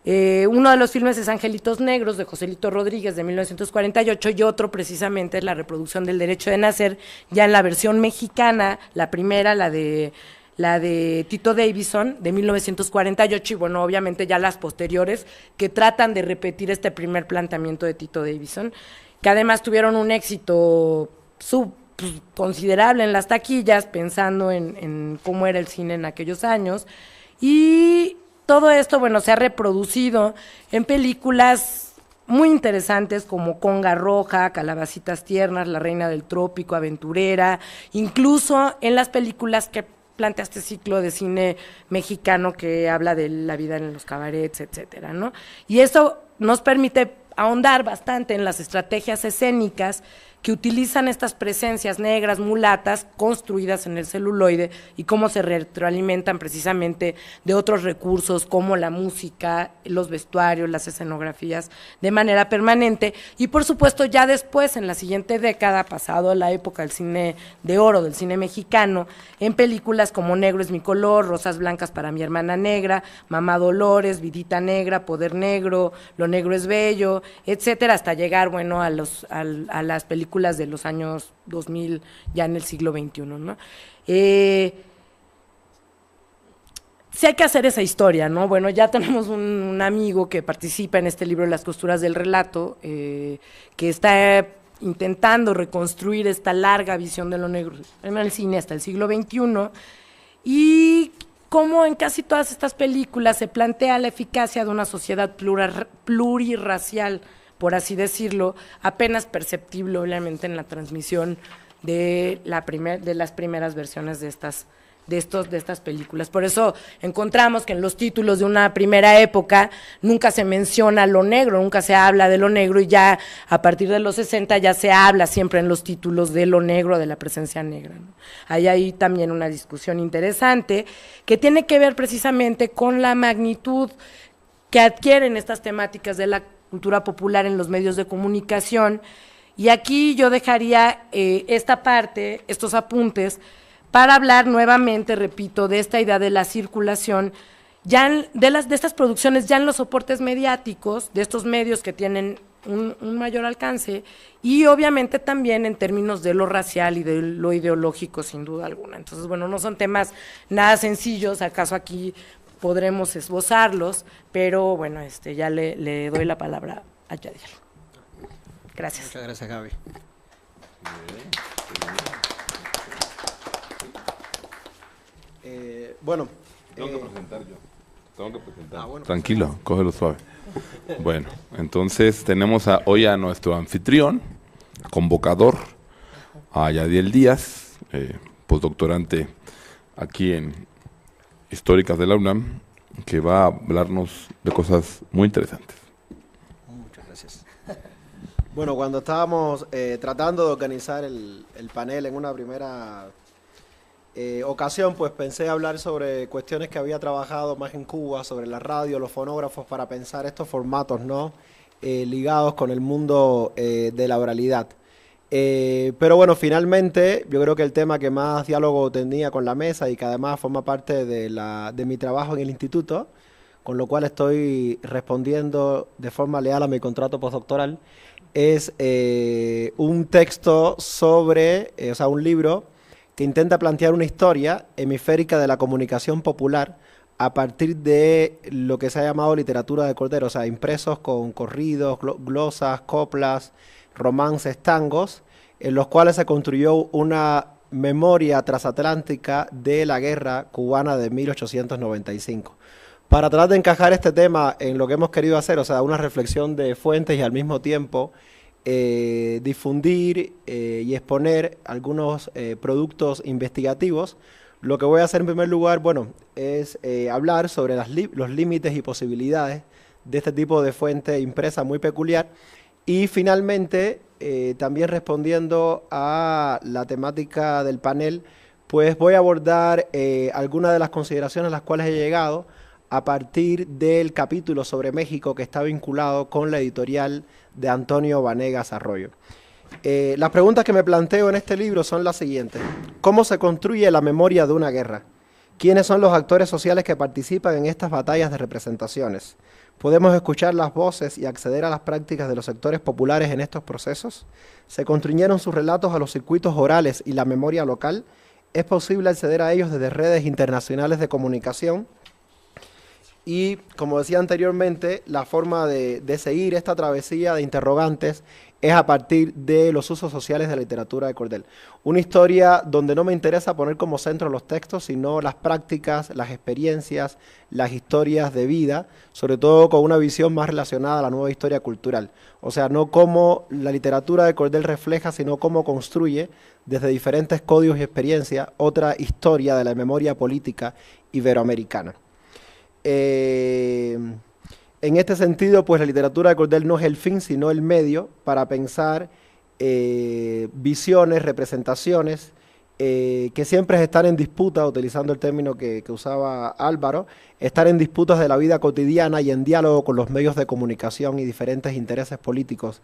Uno de los filmes es Angelitos Negros, de Joselito Rodríguez, de 1948, y otro precisamente es la reproducción del Derecho de Nacer, ya en la versión mexicana, la primera, la de Tito Davidson, de 1948, y bueno, obviamente ya las posteriores, que tratan de repetir este primer planteamiento de Tito Davidson, que además tuvieron un éxito considerable en las taquillas, pensando en cómo era el cine en aquellos años, y todo esto, bueno, se ha reproducido en películas muy interesantes como Conga Roja, Calabacitas Tiernas, La Reina del Trópico, Aventurera, incluso en las películas que plantea este ciclo de cine mexicano que habla de la vida en los cabarets, etcétera, ¿no? Y eso nos permite ahondar bastante en las estrategias escénicas que utilizan estas presencias negras, mulatas, construidas en el celuloide, y cómo se retroalimentan precisamente de otros recursos como la música, los vestuarios, las escenografías, de manera permanente. Y por supuesto ya después, en la siguiente década, pasado la época del cine de oro, del cine mexicano, en películas como Negro es mi color, Rosas blancas para mi hermana negra, Mamá Dolores, Vidita negra, Poder negro, Lo negro es bello, etcétera, hasta llegar, bueno, a las películas de los años 2000, ya en el siglo XXI, ¿no? Sí hay que hacer esa historia, ¿no? Bueno, ya tenemos un amigo que participa en este libro, Las costuras del relato, que está intentando reconstruir esta larga visión de lo negro en el cine hasta el siglo XXI, y cómo en casi todas estas películas se plantea la eficacia de una sociedad plurirracial, por así decirlo, apenas perceptible obviamente en la transmisión de las primeras versiones de estas películas. Por eso encontramos que en los títulos de una primera época nunca se menciona lo negro, nunca se habla de lo negro, y ya a partir de los 60 ya se habla siempre en los títulos de lo negro, de la presencia negra, ¿no? Hay ahí también una discusión interesante que tiene que ver precisamente con la magnitud que adquieren estas temáticas de la cultura popular en los medios de comunicación. Y aquí yo dejaría esta parte, estos apuntes, para hablar nuevamente, repito, de esta idea de la circulación, de estas producciones ya en los soportes mediáticos, de estos medios que tienen un mayor alcance, y obviamente también en términos de lo racial y de lo ideológico, sin duda alguna. Entonces, bueno, no son temas nada sencillos, acaso aquí podremos esbozarlos, pero bueno, ya le doy la palabra a Yadiel. Gracias. Muchas gracias, Gaby. Bueno. Tengo que presentar yo. Bueno, tranquilo, pues, cógelo suave. Bueno, entonces tenemos hoy a nuestro anfitrión, convocador, a Yadiel Díaz, postdoctorante aquí en Históricas de la UNAM, que va a hablarnos de cosas muy interesantes. Muchas gracias. Bueno, cuando estábamos tratando de organizar el panel en una primera ocasión, pues pensé hablar sobre cuestiones que había trabajado más en Cuba, sobre la radio, los fonógrafos, para pensar estos formatos, ¿no? Ligados con el mundo de la oralidad. Pero bueno, finalmente yo creo que el tema que más diálogo tenía con la mesa, y que además forma parte de mi trabajo en el instituto, con lo cual estoy respondiendo de forma leal a mi contrato postdoctoral, es un texto sobre, o sea, un libro que intenta plantear una historia hemisférica de la comunicación popular a partir de lo que se ha llamado literatura de cordel, o sea, impresos con corridos, glosas, coplas, romances, tangos, en los cuales se construyó una memoria transatlántica de la guerra cubana de 1895. Para tratar de encajar este tema en lo que hemos querido hacer, o sea, una reflexión de fuentes y al mismo tiempo difundir y exponer algunos productos investigativos, lo que voy a hacer en primer lugar, bueno, es hablar sobre los límites y posibilidades de este tipo de fuente impresa muy peculiar y finalmente, también respondiendo a la temática del panel, pues voy a abordar algunas de las consideraciones a las cuales he llegado a partir del capítulo sobre México que está vinculado con la editorial de Antonio Vanegas Arroyo. Las preguntas que me planteo en este libro son las siguientes. ¿Cómo se construye la memoria de una guerra? ¿Quiénes son los actores sociales que participan en estas batallas de representaciones? ¿Podemos escuchar las voces y acceder a las prácticas de los sectores populares en estos procesos? ¿Se construyeron sus relatos a los circuitos orales y la memoria local? ¿Es posible acceder a ellos desde redes internacionales de comunicación? Y, como decía anteriormente, la forma de seguir esta travesía de interrogantes es a partir de los usos sociales de la literatura de cordel. Una historia donde no me interesa poner como centro los textos, sino las prácticas, las experiencias, las historias de vida, sobre todo con una visión más relacionada a la nueva historia cultural. O sea, no cómo la literatura de cordel refleja, sino cómo construye, desde diferentes códigos y experiencias, otra historia de la memoria política iberoamericana. En este sentido, pues la literatura de cordel no es el fin, sino el medio para pensar visiones, representaciones, que siempre están en disputa, utilizando el término que usaba Álvaro, están en disputas de la vida cotidiana y en diálogo con los medios de comunicación y diferentes intereses políticos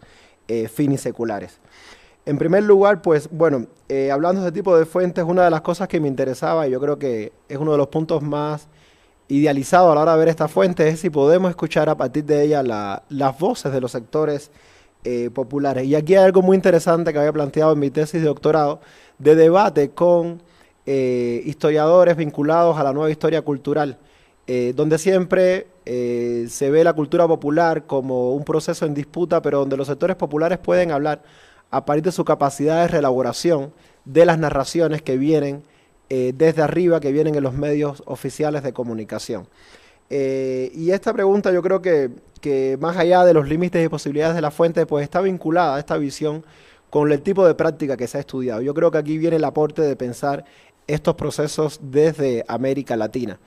finiseculares. En primer lugar, pues bueno, hablando de este tipo de fuentes, una de las cosas que me interesaba, y yo creo que es uno de los puntos más idealizado a la hora de ver esta fuente, es si podemos escuchar a partir de ella las voces de los sectores populares. Y aquí hay algo muy interesante que había planteado en mi tesis de doctorado, de debate con historiadores vinculados a la nueva historia cultural, donde siempre se ve la cultura popular como un proceso en disputa, pero donde los sectores populares pueden hablar a partir de su capacidad de reelaboración de las narraciones que vienen desde arriba, que vienen en los medios oficiales de comunicación. Y esta pregunta yo creo que más allá de los límites y posibilidades de la fuente, pues está vinculada a esta visión con el tipo de práctica que se ha estudiado. Yo creo que aquí viene el aporte de pensar estos procesos desde América Latina.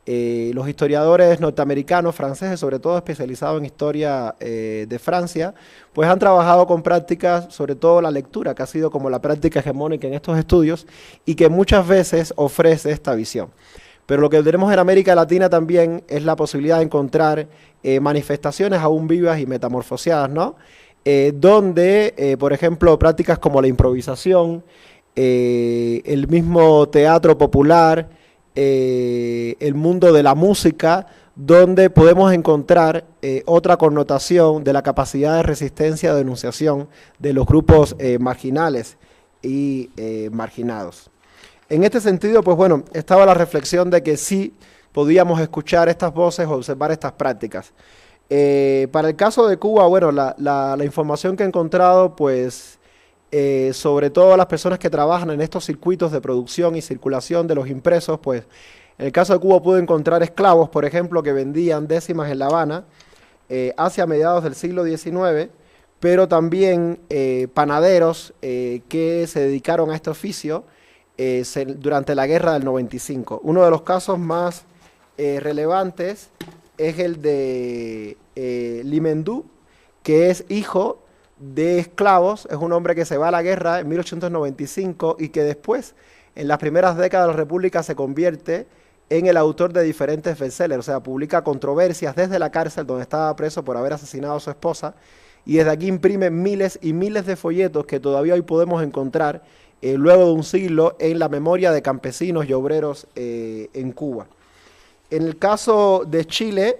Los historiadores norteamericanos, franceses, sobre todo especializados en historia de Francia, pues han trabajado con prácticas, sobre todo la lectura, que ha sido como la práctica hegemónica en estos estudios y que muchas veces ofrece esta visión. Pero lo que tenemos en América Latina también es la posibilidad de encontrar manifestaciones aún vivas y metamorfoseadas, ¿no? Donde, por ejemplo, prácticas como la improvisación, el mismo teatro popular, el mundo de la música, donde podemos encontrar otra connotación de la capacidad de resistencia, de denunciación de los grupos marginales y marginados. En este sentido, pues bueno, estaba la reflexión de que sí podíamos escuchar estas voces o observar estas prácticas. Para el caso de Cuba, bueno, la información que he encontrado, pues sobre todo las personas que trabajan en estos circuitos de producción y circulación de los impresos, pues en el caso de Cuba pude encontrar esclavos, por ejemplo, que vendían décimas en La Habana hacia mediados del siglo XIX, pero también panaderos que se dedicaron a este oficio durante la guerra del 95. Uno de los casos más relevantes es el de Limendú, que es hijo de esclavos, es un hombre que se va a la guerra en 1895 y que después, en las primeras décadas de la República, se convierte en el autor de diferentes bestsellers, o sea, publica controversias desde la cárcel donde estaba preso por haber asesinado a su esposa, y desde aquí imprime miles y miles de folletos que todavía hoy podemos encontrar, luego de un siglo, en la memoria de campesinos y obreros en Cuba. En el caso de Chile,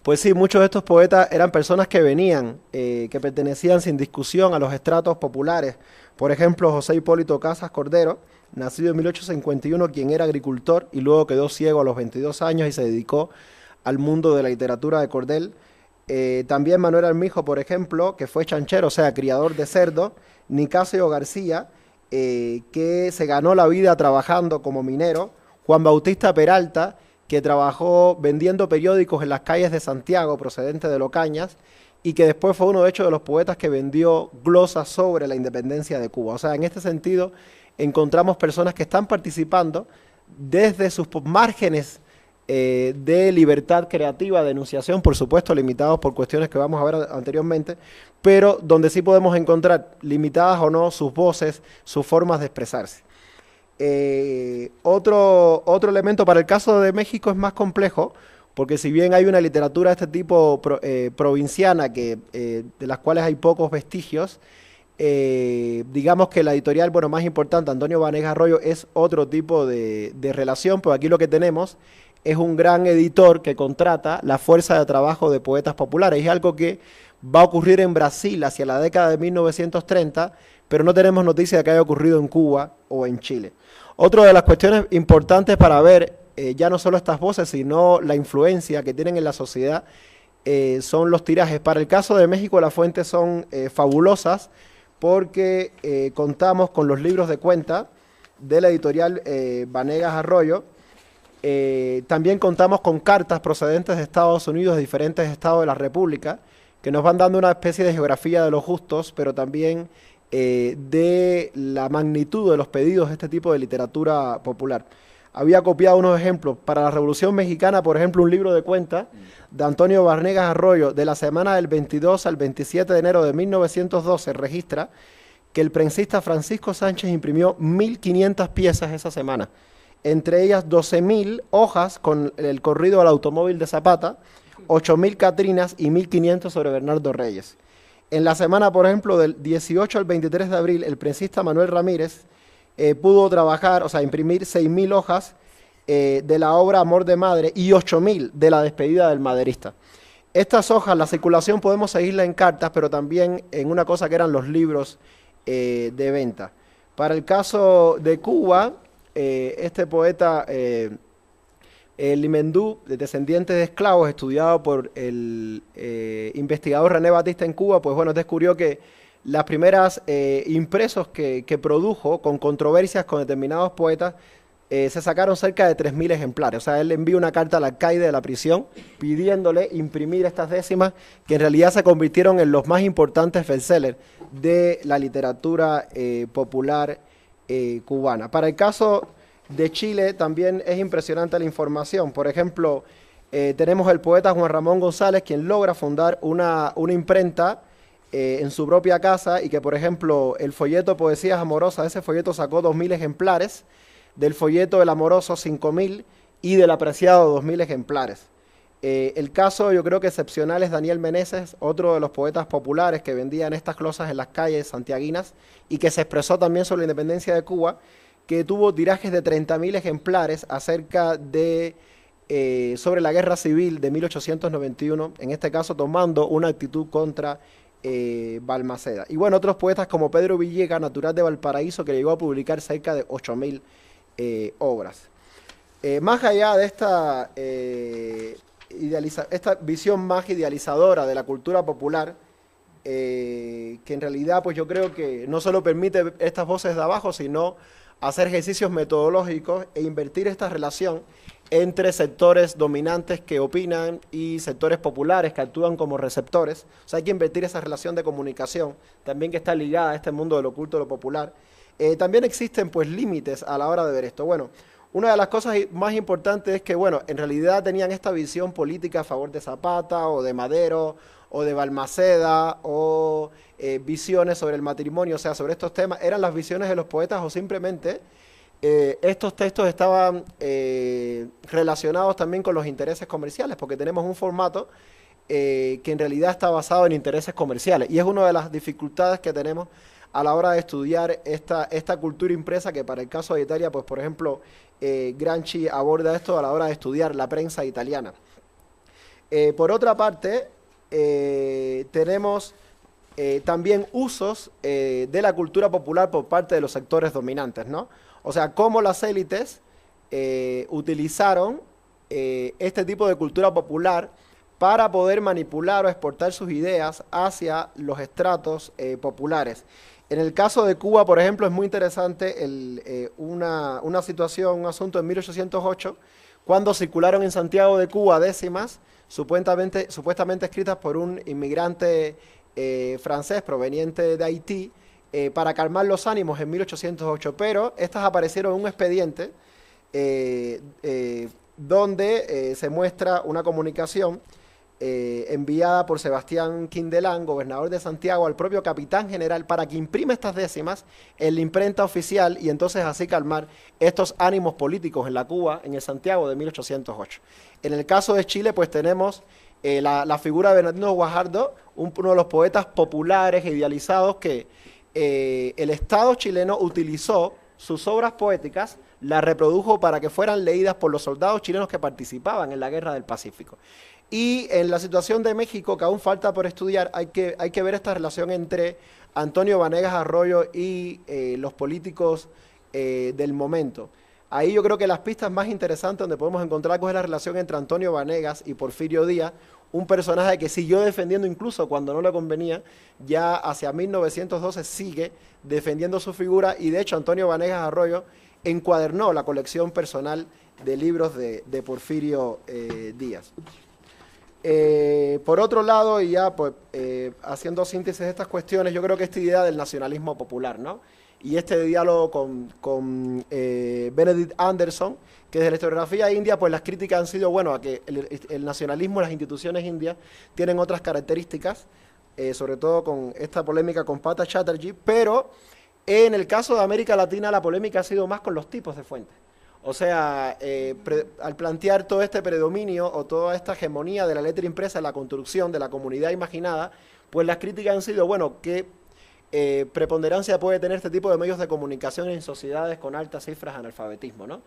Pues sí, muchos de estos poetas eran personas que venían, que pertenecían sin discusión a los estratos populares. Por ejemplo, José Hipólito Casas Cordero, nacido en 1851, quien era agricultor y luego quedó ciego a los 22 años y se dedicó al mundo de la literatura de cordel. También Manuel Armijo, por ejemplo, que fue chanchero, o sea, criador de cerdo. Nicasio García, que se ganó la vida trabajando como minero. Juan Bautista Peralta, que trabajó vendiendo periódicos en las calles de Santiago, procedente de Locañas, y que después fue uno de hecho de los poetas que vendió glosas sobre la independencia de Cuba. O sea, en este sentido encontramos personas que están participando desde sus márgenes de libertad creativa, de enunciación, por supuesto limitados por cuestiones que vamos a ver anteriormente, pero donde sí podemos encontrar, limitadas o no, sus voces, sus formas de expresarse. Otro elemento para el caso de México es más complejo, porque si bien hay una literatura de este tipo provinciana, de las cuales hay pocos vestigios, digamos que la editorial más importante, Antonio Vanegas Arroyo, es otro tipo de relación, pero aquí lo que tenemos es un gran editor que contrata la fuerza de trabajo de poetas populares. Es algo que va a ocurrir en Brasil hacia la década de 1930, pero no tenemos noticia de que haya ocurrido en Cuba o en Chile. Otra de las cuestiones importantes para ver ya no solo estas voces, sino la influencia que tienen en la sociedad, son los tirajes. Para el caso de México, las fuentes son fabulosas, porque contamos con los libros de cuenta de la editorial Vanegas Arroyo. También contamos con cartas procedentes de Estados Unidos, de diferentes estados de la República, que nos van dando una especie de geografía de los justos, pero también de la magnitud de los pedidos de este tipo de literatura popular. Había copiado unos ejemplos. Para la Revolución Mexicana, por ejemplo, un libro de cuentas de Antonio Vanegas Arroyo, de la semana del 22 al 27 de enero de 1912, registra que el prensista Francisco Sánchez imprimió 1.500 piezas esa semana. Entre ellas 12.000 hojas con el corrido al automóvil de Zapata, 8.000 Catrinas y 1.500 sobre Bernardo Reyes. En la semana, por ejemplo, del 18 al 23 de abril, el prensista Manuel Ramírez pudo trabajar, o sea, imprimir 6.000 hojas de la obra Amor de Madre y 8.000 de la despedida del maderista. Estas hojas, la circulación podemos seguirla en cartas, pero también en una cosa que eran los libros de venta. Para el caso de Cuba, este poeta Limendú, descendiente de esclavos, estudiado por el investigador René Batista en Cuba, pues bueno, descubrió que las primeras impresos que produjo con controversias con determinados poetas, se sacaron cerca de 3.000 ejemplares. O sea, él le envió una carta al alcaide de la prisión pidiéndole imprimir estas décimas, que en realidad se convirtieron en los más importantes bestsellers de la literatura popular cubana. Para el caso de Chile también es impresionante la información. Por ejemplo, tenemos el poeta Juan Ramón González, quien logra fundar una imprenta en su propia casa, y que, por ejemplo, el folleto Poesías Amorosas, ese folleto sacó 2.000 ejemplares, del folleto El Amoroso 5.000 y del Apreciado 2.000 ejemplares. El caso, yo creo que excepcional, es Daniel Meneses, otro de los poetas populares que vendían estas glosas en las calles santiaguinas y que se expresó también sobre la independencia de Cuba, que tuvo tirajes de 30.000 ejemplares acerca de sobre la guerra civil de 1891, en este caso tomando una actitud contra Balmaceda. Y bueno, otros poetas como Pedro Villegas, natural de Valparaíso, que llegó a publicar cerca de 8.000 obras. Más allá de esta visión más idealizadora de la cultura popular, que en realidad pues yo creo que no solo permite estas voces de abajo, sino hacer ejercicios metodológicos e invertir esta relación entre sectores dominantes que opinan y sectores populares que actúan como receptores. O sea, hay que invertir esa relación de comunicación, también que está ligada a este mundo del oculto, de lo popular. También existen pues límites a la hora de ver esto. Bueno, una de las cosas más importantes es que, bueno, en realidad tenían esta visión política a favor de Zapata o de Madero o de Balmaceda, o visiones sobre el matrimonio, o sea, sobre estos temas. ¿Eran las visiones de los poetas o simplemente estos textos estaban relacionados también con los intereses comerciales? Porque tenemos un formato que en realidad está basado en intereses comerciales, y es una de las dificultades que tenemos a la hora de estudiar esta cultura impresa, que para el caso de Italia, pues por ejemplo, Gramsci aborda esto a la hora de estudiar la prensa italiana. Por otra parte, tenemos también usos de la cultura popular por parte de los sectores dominantes, ¿no? O sea, cómo las élites utilizaron este tipo de cultura popular para poder manipular o exportar sus ideas hacia los estratos populares. En el caso de Cuba, por ejemplo, es muy interesante una situación, un asunto en 1808, cuando circularon en Santiago de Cuba décimas, supuestamente escritas por un inmigrante francés proveniente de Haití, para calmar los ánimos en 1808, pero estas aparecieron en un expediente donde se muestra una comunicación enviada por Sebastián Quindelán, gobernador de Santiago, al propio capitán general para que imprima estas décimas en la imprenta oficial y entonces así calmar estos ánimos políticos en la Cuba, en el Santiago de 1808. En el caso de Chile, pues tenemos la figura de Bernardino Guajardo, uno de los poetas populares e idealizados que el Estado chileno utilizó sus obras poéticas, las reprodujo para que fueran leídas por los soldados chilenos que participaban en la Guerra del Pacífico. Y en la situación de México, que aún falta por estudiar, hay que ver esta relación entre Antonio Vanegas Arroyo y los políticos del momento. Ahí yo creo que las pistas más interesantes donde podemos encontrar algo es la relación entre Antonio Vanegas y Porfirio Díaz, un personaje que siguió defendiendo incluso cuando no le convenía, ya hacia 1912 sigue defendiendo su figura y de hecho Antonio Vanegas Arroyo encuadernó la colección personal de libros de Porfirio Díaz. Por otro lado, y ya pues, haciendo síntesis de estas cuestiones, yo creo que esta idea del nacionalismo popular, ¿no? Y este diálogo con Benedict Anderson, que desde la historiografía india, pues las críticas han sido, bueno, a que el nacionalismo, las instituciones indias tienen otras características, sobre todo con esta polémica con Pata Chatterjee, pero en el caso de América Latina la polémica ha sido más con los tipos de fuentes. O sea, al plantear todo este predominio o toda esta hegemonía de la letra impresa en la construcción de la comunidad imaginada, pues las críticas han sido, bueno, ¿qué preponderancia puede tener este tipo de medios de comunicación en sociedades con altas cifras de analfabetismo, ¿no?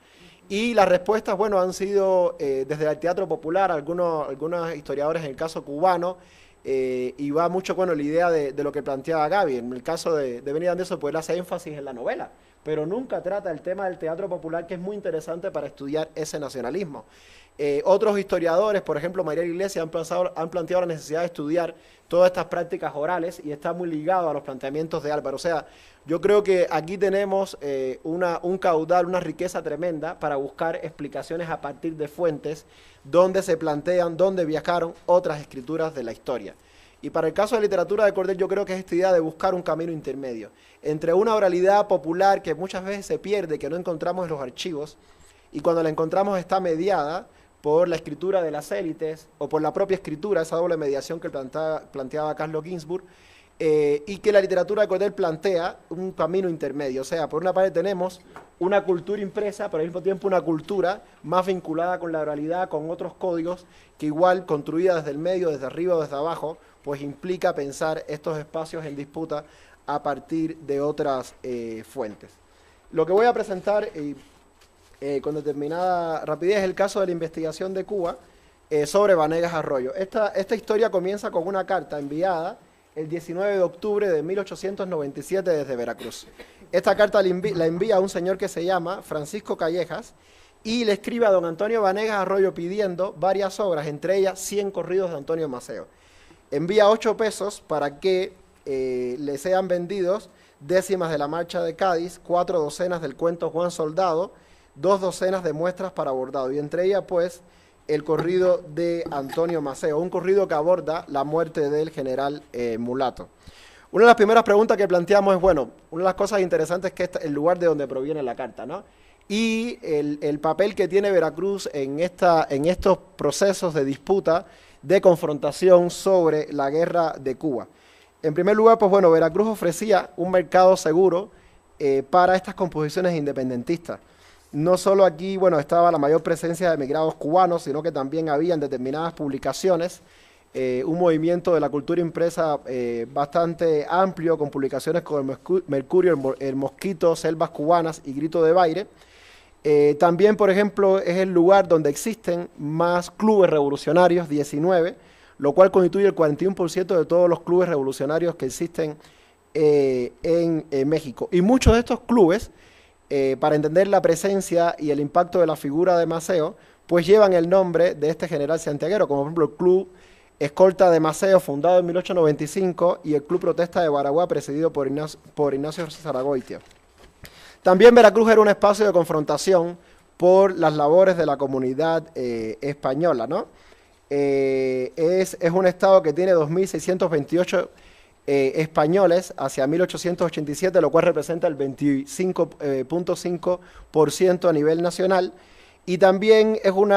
Y las respuestas, bueno, han sido desde el teatro popular, algunos historiadores en el caso cubano, y va mucho, bueno, la idea de lo que planteaba Gaby. En el caso de Benedict Anderson, pues él hace énfasis en la novela, pero nunca trata el tema del teatro popular, que es muy interesante para estudiar ese nacionalismo. Otros historiadores, por ejemplo, María Iglesias, han planteado la necesidad de estudiar todas estas prácticas orales y está muy ligado a los planteamientos de Álvaro. O sea, yo creo que aquí tenemos un caudal, una riqueza tremenda para buscar explicaciones a partir de fuentes donde se plantean, donde viajaron otras escrituras de la historia. Y para el caso de literatura de Cordel, yo creo que es esta idea de buscar un camino intermedio entre una oralidad popular que muchas veces se pierde, que no encontramos en los archivos, y cuando la encontramos está mediada por la escritura de las élites o por la propia escritura, esa doble mediación que planteaba Carlos Ginzburg, y que la literatura de Cordel plantea un camino intermedio. O sea, por una parte tenemos una cultura impresa, pero al mismo tiempo una cultura más vinculada con la oralidad, con otros códigos, que igual construida desde el medio, desde arriba o desde abajo, pues implica pensar estos espacios en disputa a partir de otras fuentes. Lo que voy a presentar con determinada rapidez es el caso de la investigación de Cuba sobre Vanegas Arroyo. Esta historia comienza con una carta enviada el 19 de octubre de 1897 desde Veracruz. Esta carta la envía a un señor que se llama Francisco Callejas y le escribe a don Antonio Vanegas Arroyo pidiendo varias obras, entre ellas 100 corridos de Antonio Maceo. Envía 8 pesos para que le sean vendidos décimas de la marcha de Cádiz, 4 docenas del cuento Juan Soldado, 2 docenas de muestras para bordado, y entre ellas pues el corrido de Antonio Maceo, un corrido que aborda la muerte del general Mulato. Una de las primeras preguntas que planteamos es, bueno, una de las cosas interesantes es que el lugar de donde proviene la carta, ¿no? Y el papel que tiene Veracruz en estos procesos de disputa, de confrontación sobre la guerra de Cuba. En primer lugar, pues bueno, Veracruz ofrecía un mercado seguro para estas composiciones independentistas. No solo aquí, bueno, estaba la mayor presencia de emigrados cubanos, sino que también había en determinadas publicaciones un movimiento de la cultura impresa bastante amplio, con publicaciones como el Mercurio, el Mosquito, Selvas Cubanas y Grito de Baile. También, por ejemplo, es el lugar donde existen más clubes revolucionarios, 19, lo cual constituye el 41% de todos los clubes revolucionarios que existen en México. Y muchos de estos clubes, para entender la presencia y el impacto de la figura de Maceo, pues llevan el nombre de este general santiaguero, como por ejemplo el Club Escolta de Maceo, fundado en 1895, y el Club Protesta de Baraguá, presidido por Ignacio Zaragoitia. También Veracruz era un espacio de confrontación por las labores de la comunidad española, ¿no? Es un estado que tiene 2.628 españoles hacia 1887, lo cual representa el 25.5% a nivel nacional, y también es un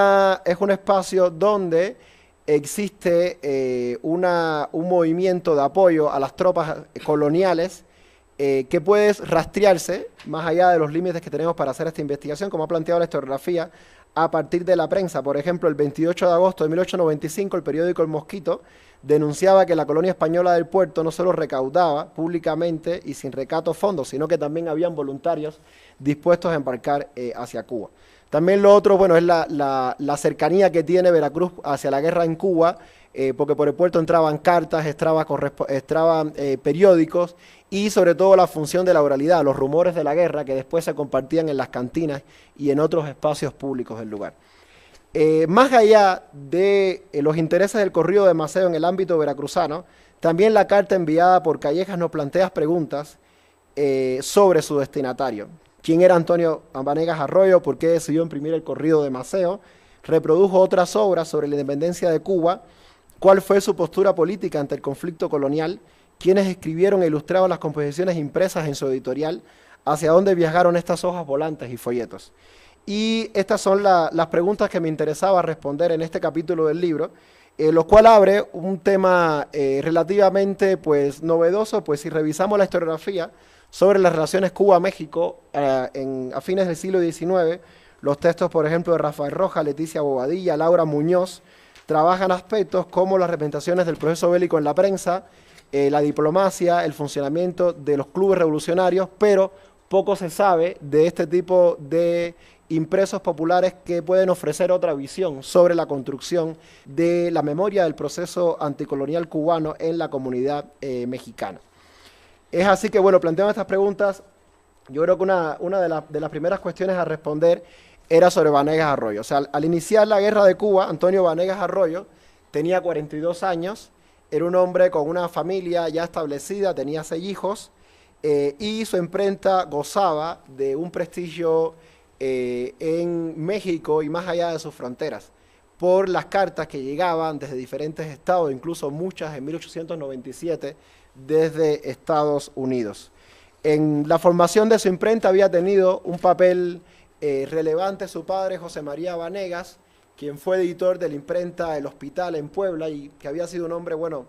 espacio donde existe un movimiento de apoyo a las tropas coloniales que puede rastrearse más allá de los límites que tenemos para hacer esta investigación, como ha planteado la historiografía, a partir de la prensa. Por ejemplo, el 28 de agosto de 1895, el periódico El Mosquito denunciaba que la colonia española del Puerto no solo recaudaba públicamente y sin recato fondos, sino que también habían voluntarios dispuestos a embarcar hacia Cuba. También lo otro, bueno, es la cercanía que tiene Veracruz hacia la guerra en Cuba, porque por el puerto entraban cartas, entraban periódicos, y sobre todo la función de la oralidad, los rumores de la guerra que después se compartían en las cantinas y en otros espacios públicos del lugar. Más allá de los intereses del corrido de Maceo en el ámbito veracruzano, también la carta enviada por Callejas nos plantea preguntas sobre su destinatario. ¿Quién era Antonio Vanegas Arroyo? ¿Por qué decidió imprimir el corrido de Maceo? Reprodujo otras obras sobre la independencia de Cuba. ¿Cuál fue su postura política ante el conflicto colonial? ¿Quiénes escribieron e ilustraban las composiciones impresas en su editorial? ¿Hacia dónde viajaron estas hojas volantes y folletos? Y estas son las preguntas que me interesaba responder en este capítulo del libro, lo cual abre un tema relativamente pues, novedoso, pues si revisamos la historiografía sobre las relaciones Cuba-México a fines del siglo XIX, los textos, por ejemplo, de Rafael Rojas, Leticia Bobadilla, Laura Muñoz, trabajan aspectos como las representaciones del proceso bélico en la prensa, la diplomacia, el funcionamiento de los clubes revolucionarios, pero poco se sabe de este tipo de impresos populares que pueden ofrecer otra visión sobre la construcción de la memoria del proceso anticolonial cubano en la comunidad mexicana. Es así que, bueno, planteando estas preguntas, yo creo que una de las primeras cuestiones a responder era sobre Vanegas Arroyo. O sea, al iniciar la guerra de Cuba, Antonio Vanegas Arroyo tenía 42 años, era un hombre con una familia ya establecida, tenía 6 hijos, y su imprenta gozaba de un prestigio en México y más allá de sus fronteras, por las cartas que llegaban desde diferentes estados, incluso muchas en 1897 desde Estados Unidos. En la formación de su imprenta había tenido un papel relevante su padre, José María Vanegas, quien fue editor de la imprenta El Hospital en Puebla y que había sido un hombre, bueno,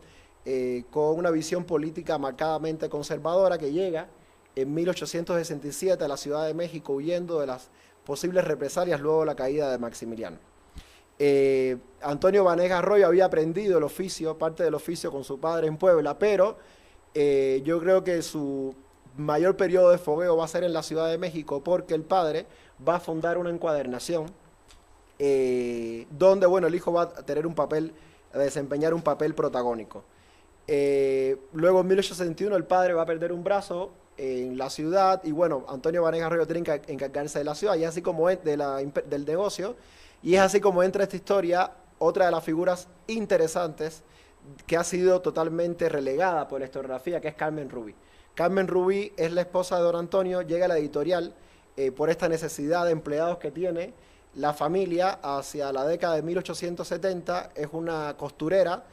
con una visión política marcadamente conservadora, que llega en 1867 a la Ciudad de México huyendo de las posibles represalias luego de la caída de Maximiliano. Antonio Vanegas Arroyo había aprendido el oficio, parte del oficio con su padre en Puebla, pero yo creo que su mayor periodo de fogueo va a ser en la Ciudad de México, porque el padre va a fundar una encuadernación donde, bueno, el hijo va a tener a desempeñar un papel protagónico. Luego en 1861 el padre va a perder un brazo en la ciudad y, bueno, Antonio Vanegas Arroyo tiene que encargarse de la ciudad y así como del negocio, y es así como entra esta historia otra de las figuras interesantes que ha sido totalmente relegada por la historiografía, que es Carmen Rubí. Carmen Rubí es la esposa de don Antonio, llega a la editorial por esta necesidad de empleados que tiene la familia hacia la década de 1870, es una costurera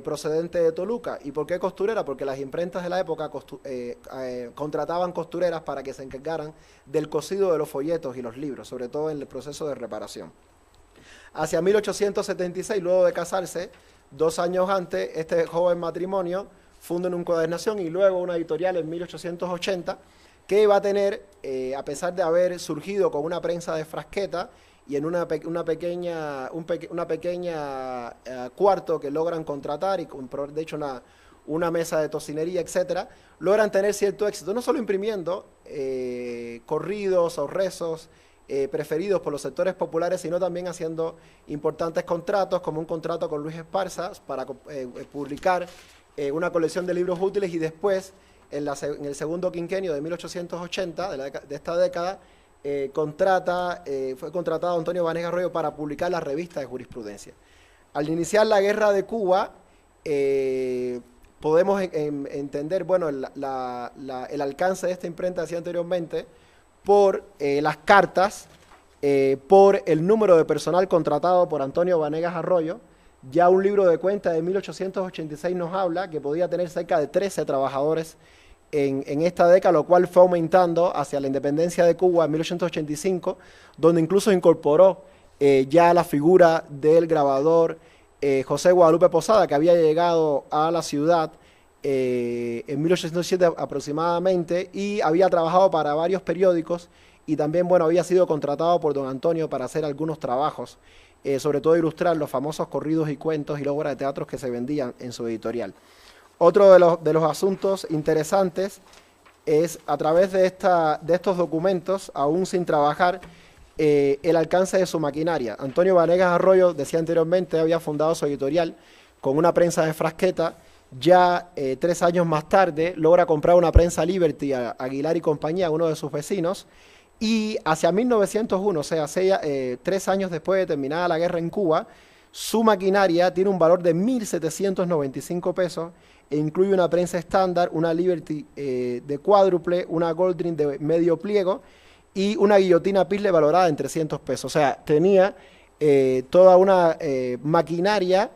procedente de Toluca. ¿Y por qué costurera? Porque las imprentas de la época contrataban costureras para que se encargaran del cosido de los folletos y los libros, sobre todo en el proceso de reparación. Hacia 1876, luego de casarse, 2 años antes, este joven matrimonio funda una encuadernación y luego una editorial en 1880 que va a tener, a pesar de haber surgido con una prensa de Frasqueta y en una pequeña cuarto que logran contratar y de hecho una mesa de tocinería, etcétera, logran tener cierto éxito, no solo imprimiendo corridos o rezos preferidos por los sectores populares, sino también haciendo importantes contratos, como un contrato con Luis Esparza para publicar una colección de libros útiles, y después, en el segundo quinquenio de 1880, de esta década, fue contratado Antonio Vanegas Arroyo para publicar la revista de jurisprudencia. Al iniciar la guerra de Cuba, podemos entender, bueno, el alcance de esta imprenta, decía anteriormente, por las cartas, por el número de personal contratado por Antonio Vanegas Arroyo. Ya un libro de cuentas de 1886 nos habla que podía tener cerca de 13 trabajadores en esta década, lo cual fue aumentando hacia la independencia de Cuba en 1885, donde incluso incorporó ya la figura del grabador José Guadalupe Posada, que había llegado a la ciudad en 1807 aproximadamente, y había trabajado para varios periódicos, y también, bueno, había sido contratado por don Antonio para hacer algunos trabajos, sobre todo ilustrar los famosos corridos y cuentos y las obras de teatro que se vendían en su editorial. Otro de los asuntos interesantes es, a través de estos documentos, aún sin trabajar, el alcance de su maquinaria. Antonio Vanegas Arroyo, decía anteriormente, había fundado su editorial con una prensa de Frasqueta. Ya 3 años más tarde logra comprar una prensa Liberty a Aguilar y compañía, uno de sus vecinos, y hacia 1901, o sea, 3 años después de terminada la guerra en Cuba, su maquinaria tiene un valor de 1.795 pesos e incluye una prensa estándar, una Liberty de cuádruple, una Goldring de medio pliego y una guillotina Pisle valorada en 300 pesos. O sea, tenía toda una maquinaria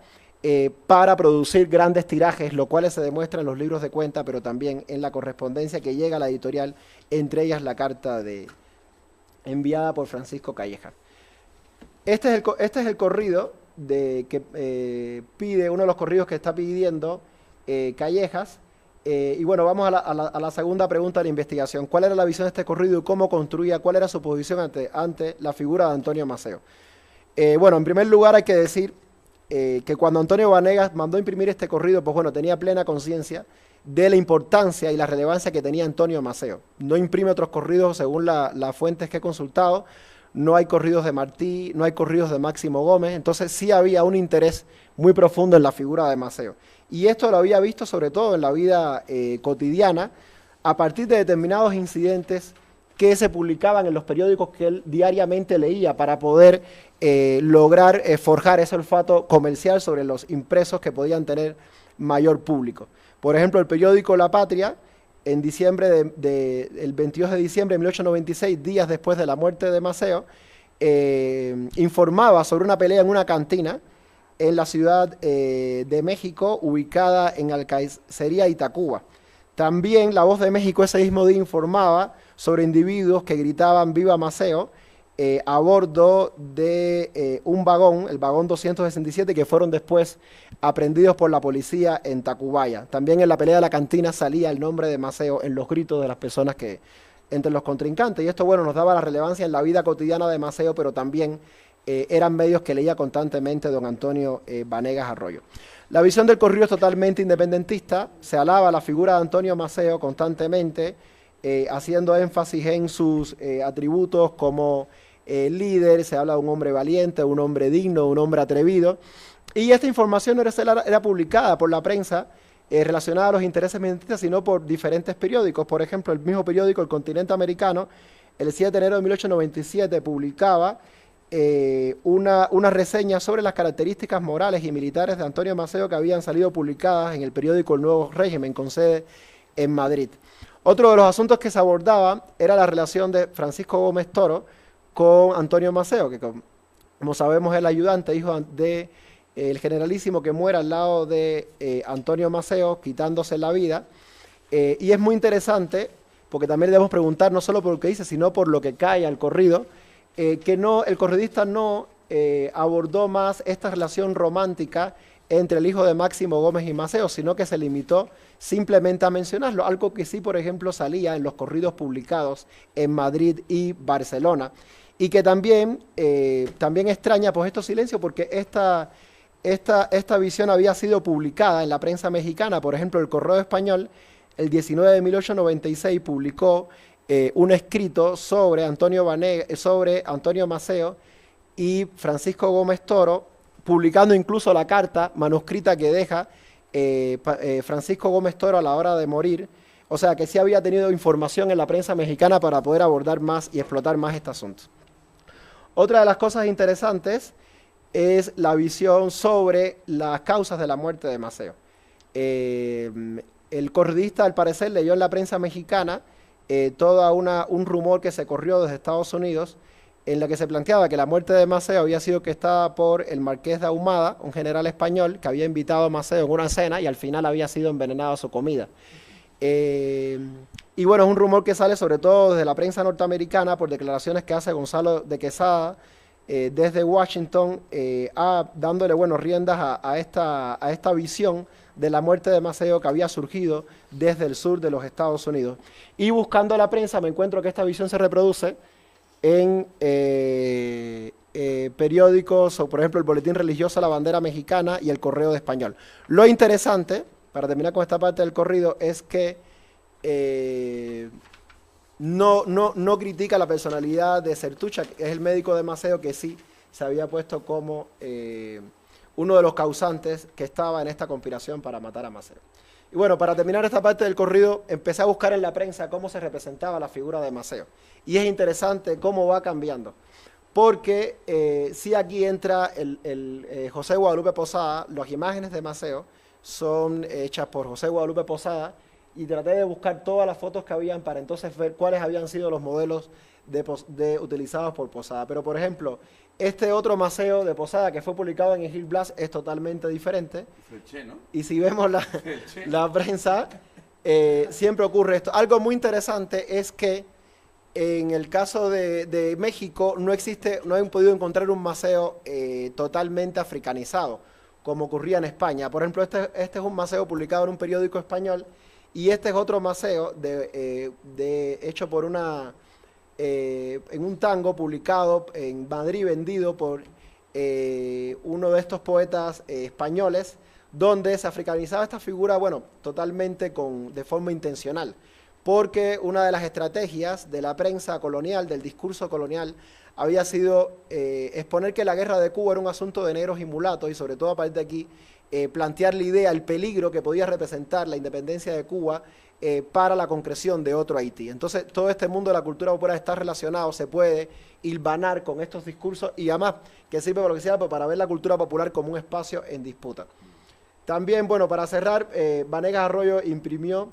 para producir grandes tirajes, lo cual se demuestra en los libros de cuenta, pero también en la correspondencia que llega a la editorial, entre ellas la carta enviada por Francisco Calleja. Este es el corrido que pide, uno de los corridos que está pidiendo Callejas. Y bueno, vamos a la segunda pregunta de la investigación. ¿Cuál era la visión de este corrido y cómo construía, cuál era su posición ante la figura de Antonio Maceo? Bueno, en primer lugar hay que decir que cuando Antonio Vanegas mandó imprimir este corrido, pues bueno, tenía plena conciencia de la importancia y la relevancia que tenía Antonio Maceo. No imprime otros corridos según las fuentes que he consultado, no hay corridos de Martí, no hay corridos de Máximo Gómez, entonces sí había un interés muy profundo en la figura de Maceo. Y esto lo había visto sobre todo en la vida cotidiana, a partir de determinados incidentes que se publicaban en los periódicos que él diariamente leía para poder lograr forjar ese olfato comercial sobre los impresos que podían tener mayor público. Por ejemplo, el periódico La Patria, en diciembre el 22 de diciembre de 1896, días después de la muerte de Maceo, informaba sobre una pelea en una cantina en la Ciudad de México, ubicada en Alcacería Itacuba. También La Voz de México ese mismo día informaba sobre individuos que gritaban "Viva Maceo" a bordo de un vagón, el vagón 267, que fueron después aprehendidos por la policía en Tacubaya. También en la pelea de la cantina salía el nombre de Maceo en los gritos de las personas entre los contrincantes. Y esto, bueno, nos daba la relevancia en la vida cotidiana de Maceo, pero también eran medios que leía constantemente don Antonio Vanegas Arroyo. La visión del corrido es totalmente independentista, se alaba la figura de Antonio Maceo constantemente, haciendo énfasis en sus atributos como líder, se habla de un hombre valiente, un hombre digno, un hombre atrevido, y esta información no era publicada por la prensa relacionada a los intereses mediatistas, sino por diferentes periódicos. Por ejemplo, el mismo periódico El Continente Americano, el 7 de enero de 1897, publicaba una reseña sobre las características morales y militares de Antonio Maceo que habían salido publicadas en el periódico El Nuevo Régimen, con sede en Madrid. Otro de los asuntos que se abordaba era la relación de Francisco Gómez Toro con Antonio Maceo, que como sabemos es el ayudante, hijo de el generalísimo que muere al lado de Antonio Maceo, quitándose la vida. Y es muy interesante, porque también debemos preguntar no solo por lo que dice, sino por lo que cae al corrido, el corridista no abordó más esta relación romántica entre el hijo de Máximo Gómez y Maceo, sino que se limitó simplemente a mencionarlo, algo que sí, por ejemplo, salía en los corridos publicados en Madrid y Barcelona, y que también extraña pues estos silencios, porque esta visión había sido publicada en la prensa mexicana. Por ejemplo, el Correo Español, el 19 de 1896, publicó un escrito sobre sobre Antonio Maceo y Francisco Gómez Toro, publicando incluso la carta manuscrita que deja Francisco Gómez Toro a la hora de morir. O sea, que sí había tenido información en la prensa mexicana para poder abordar más y explotar más este asunto. Otra de las cosas interesantes es la visión sobre las causas de la muerte de Maceo. El corridista, al parecer, leyó en la prensa mexicana un rumor que se corrió desde Estados Unidos, en la que se planteaba que la muerte de Maceo había sido orquestada por el marqués de Ahumada, un general español que había invitado a Maceo en una cena y al final había sido envenenado su comida. Y bueno, es un rumor que sale sobre todo desde la prensa norteamericana por declaraciones que hace Gonzalo de Quesada desde Washington, dándole riendas a esta visión de la muerte de Maceo que había surgido desde el sur de los Estados Unidos. Y buscando la prensa me encuentro que esta visión se reproduce en periódicos, o por ejemplo el Boletín Religioso La Bandera Mexicana y el Correo de Español. Lo interesante, para terminar con esta parte del corrido, es que no critica la personalidad de Sertucha, que es el médico de Maceo, que sí se había puesto como uno de los causantes que estaba en esta conspiración para matar a Maceo. Y bueno, para terminar esta parte del corrido, empecé a buscar en la prensa cómo se representaba la figura de Maceo. Y es interesante cómo va cambiando. Porque sí aquí entra José Guadalupe Posada, las imágenes de Maceo son hechas por José Guadalupe Posada, y traté de buscar todas las fotos que habían para entonces ver cuáles habían sido los modelos utilizados por Posada. Pero por ejemplo, este otro Maceo de Posada que fue publicado en el Gil Blas es totalmente diferente. ¿No? Y si vemos la prensa, siempre ocurre esto. Algo muy interesante es que en el caso de México no han podido encontrar un Maceo totalmente africanizado, como ocurría en España. Por ejemplo, este es un Maceo publicado en un periódico español, y este es otro Maceo hecho por en un tango publicado en Madrid, vendido por uno de estos poetas españoles, donde se africanizaba esta figura, totalmente de forma intencional, porque una de las estrategias de la prensa colonial, del discurso colonial, había sido exponer que la guerra de Cuba era un asunto de negros y mulatos, y sobre todo a partir de aquí plantear la idea, el peligro que podía representar la independencia de Cuba para la concreción de otro Haití. Entonces, todo este mundo de la cultura popular está relacionado, se puede hilvanar con estos discursos, y además que sirve para lo que sea, para ver la cultura popular como un espacio en disputa. También, para cerrar, Vanegas Arroyo imprimió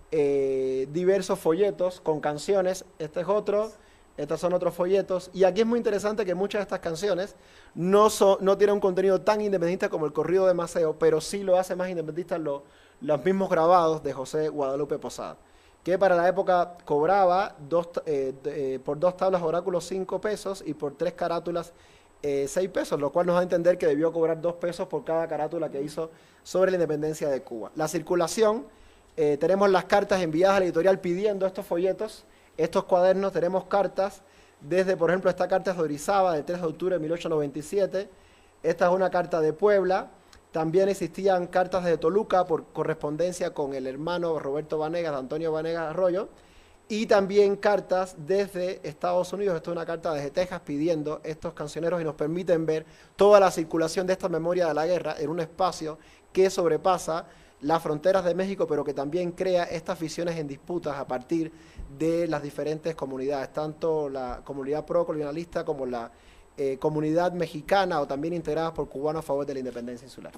diversos folletos con canciones. Este es otro. Estos son otros folletos, y aquí es muy interesante que muchas de estas canciones no tienen un contenido tan independentista como el corrido de Maceo, pero sí lo hace más independentista los mismos grabados de José Guadalupe Posada, que para la época cobraba por 2 tablas oráculos 5 pesos y por 3 carátulas 6 pesos, lo cual nos da a entender que debió cobrar 2 pesos por cada carátula que hizo sobre la independencia de Cuba. La circulación, tenemos las cartas enviadas a la editorial pidiendo estos folletos. Estos cuadernos, tenemos cartas desde, por ejemplo, esta carta es de Orizaba, del 3 de octubre de 1897. Esta es una carta de Puebla. También existían cartas de Toluca por correspondencia con el hermano Roberto Vanegas, de Antonio Vanegas Arroyo. Y también cartas desde Estados Unidos. Esto es una carta desde Texas pidiendo estos cancioneros, y nos permiten ver toda la circulación de esta memoria de la guerra en un espacio que sobrepasa las fronteras de México, pero que también crea estas visiones en disputas a partir de las diferentes comunidades, tanto la comunidad procolonialista como la comunidad mexicana, o también integradas por cubanos a favor de la independencia insular.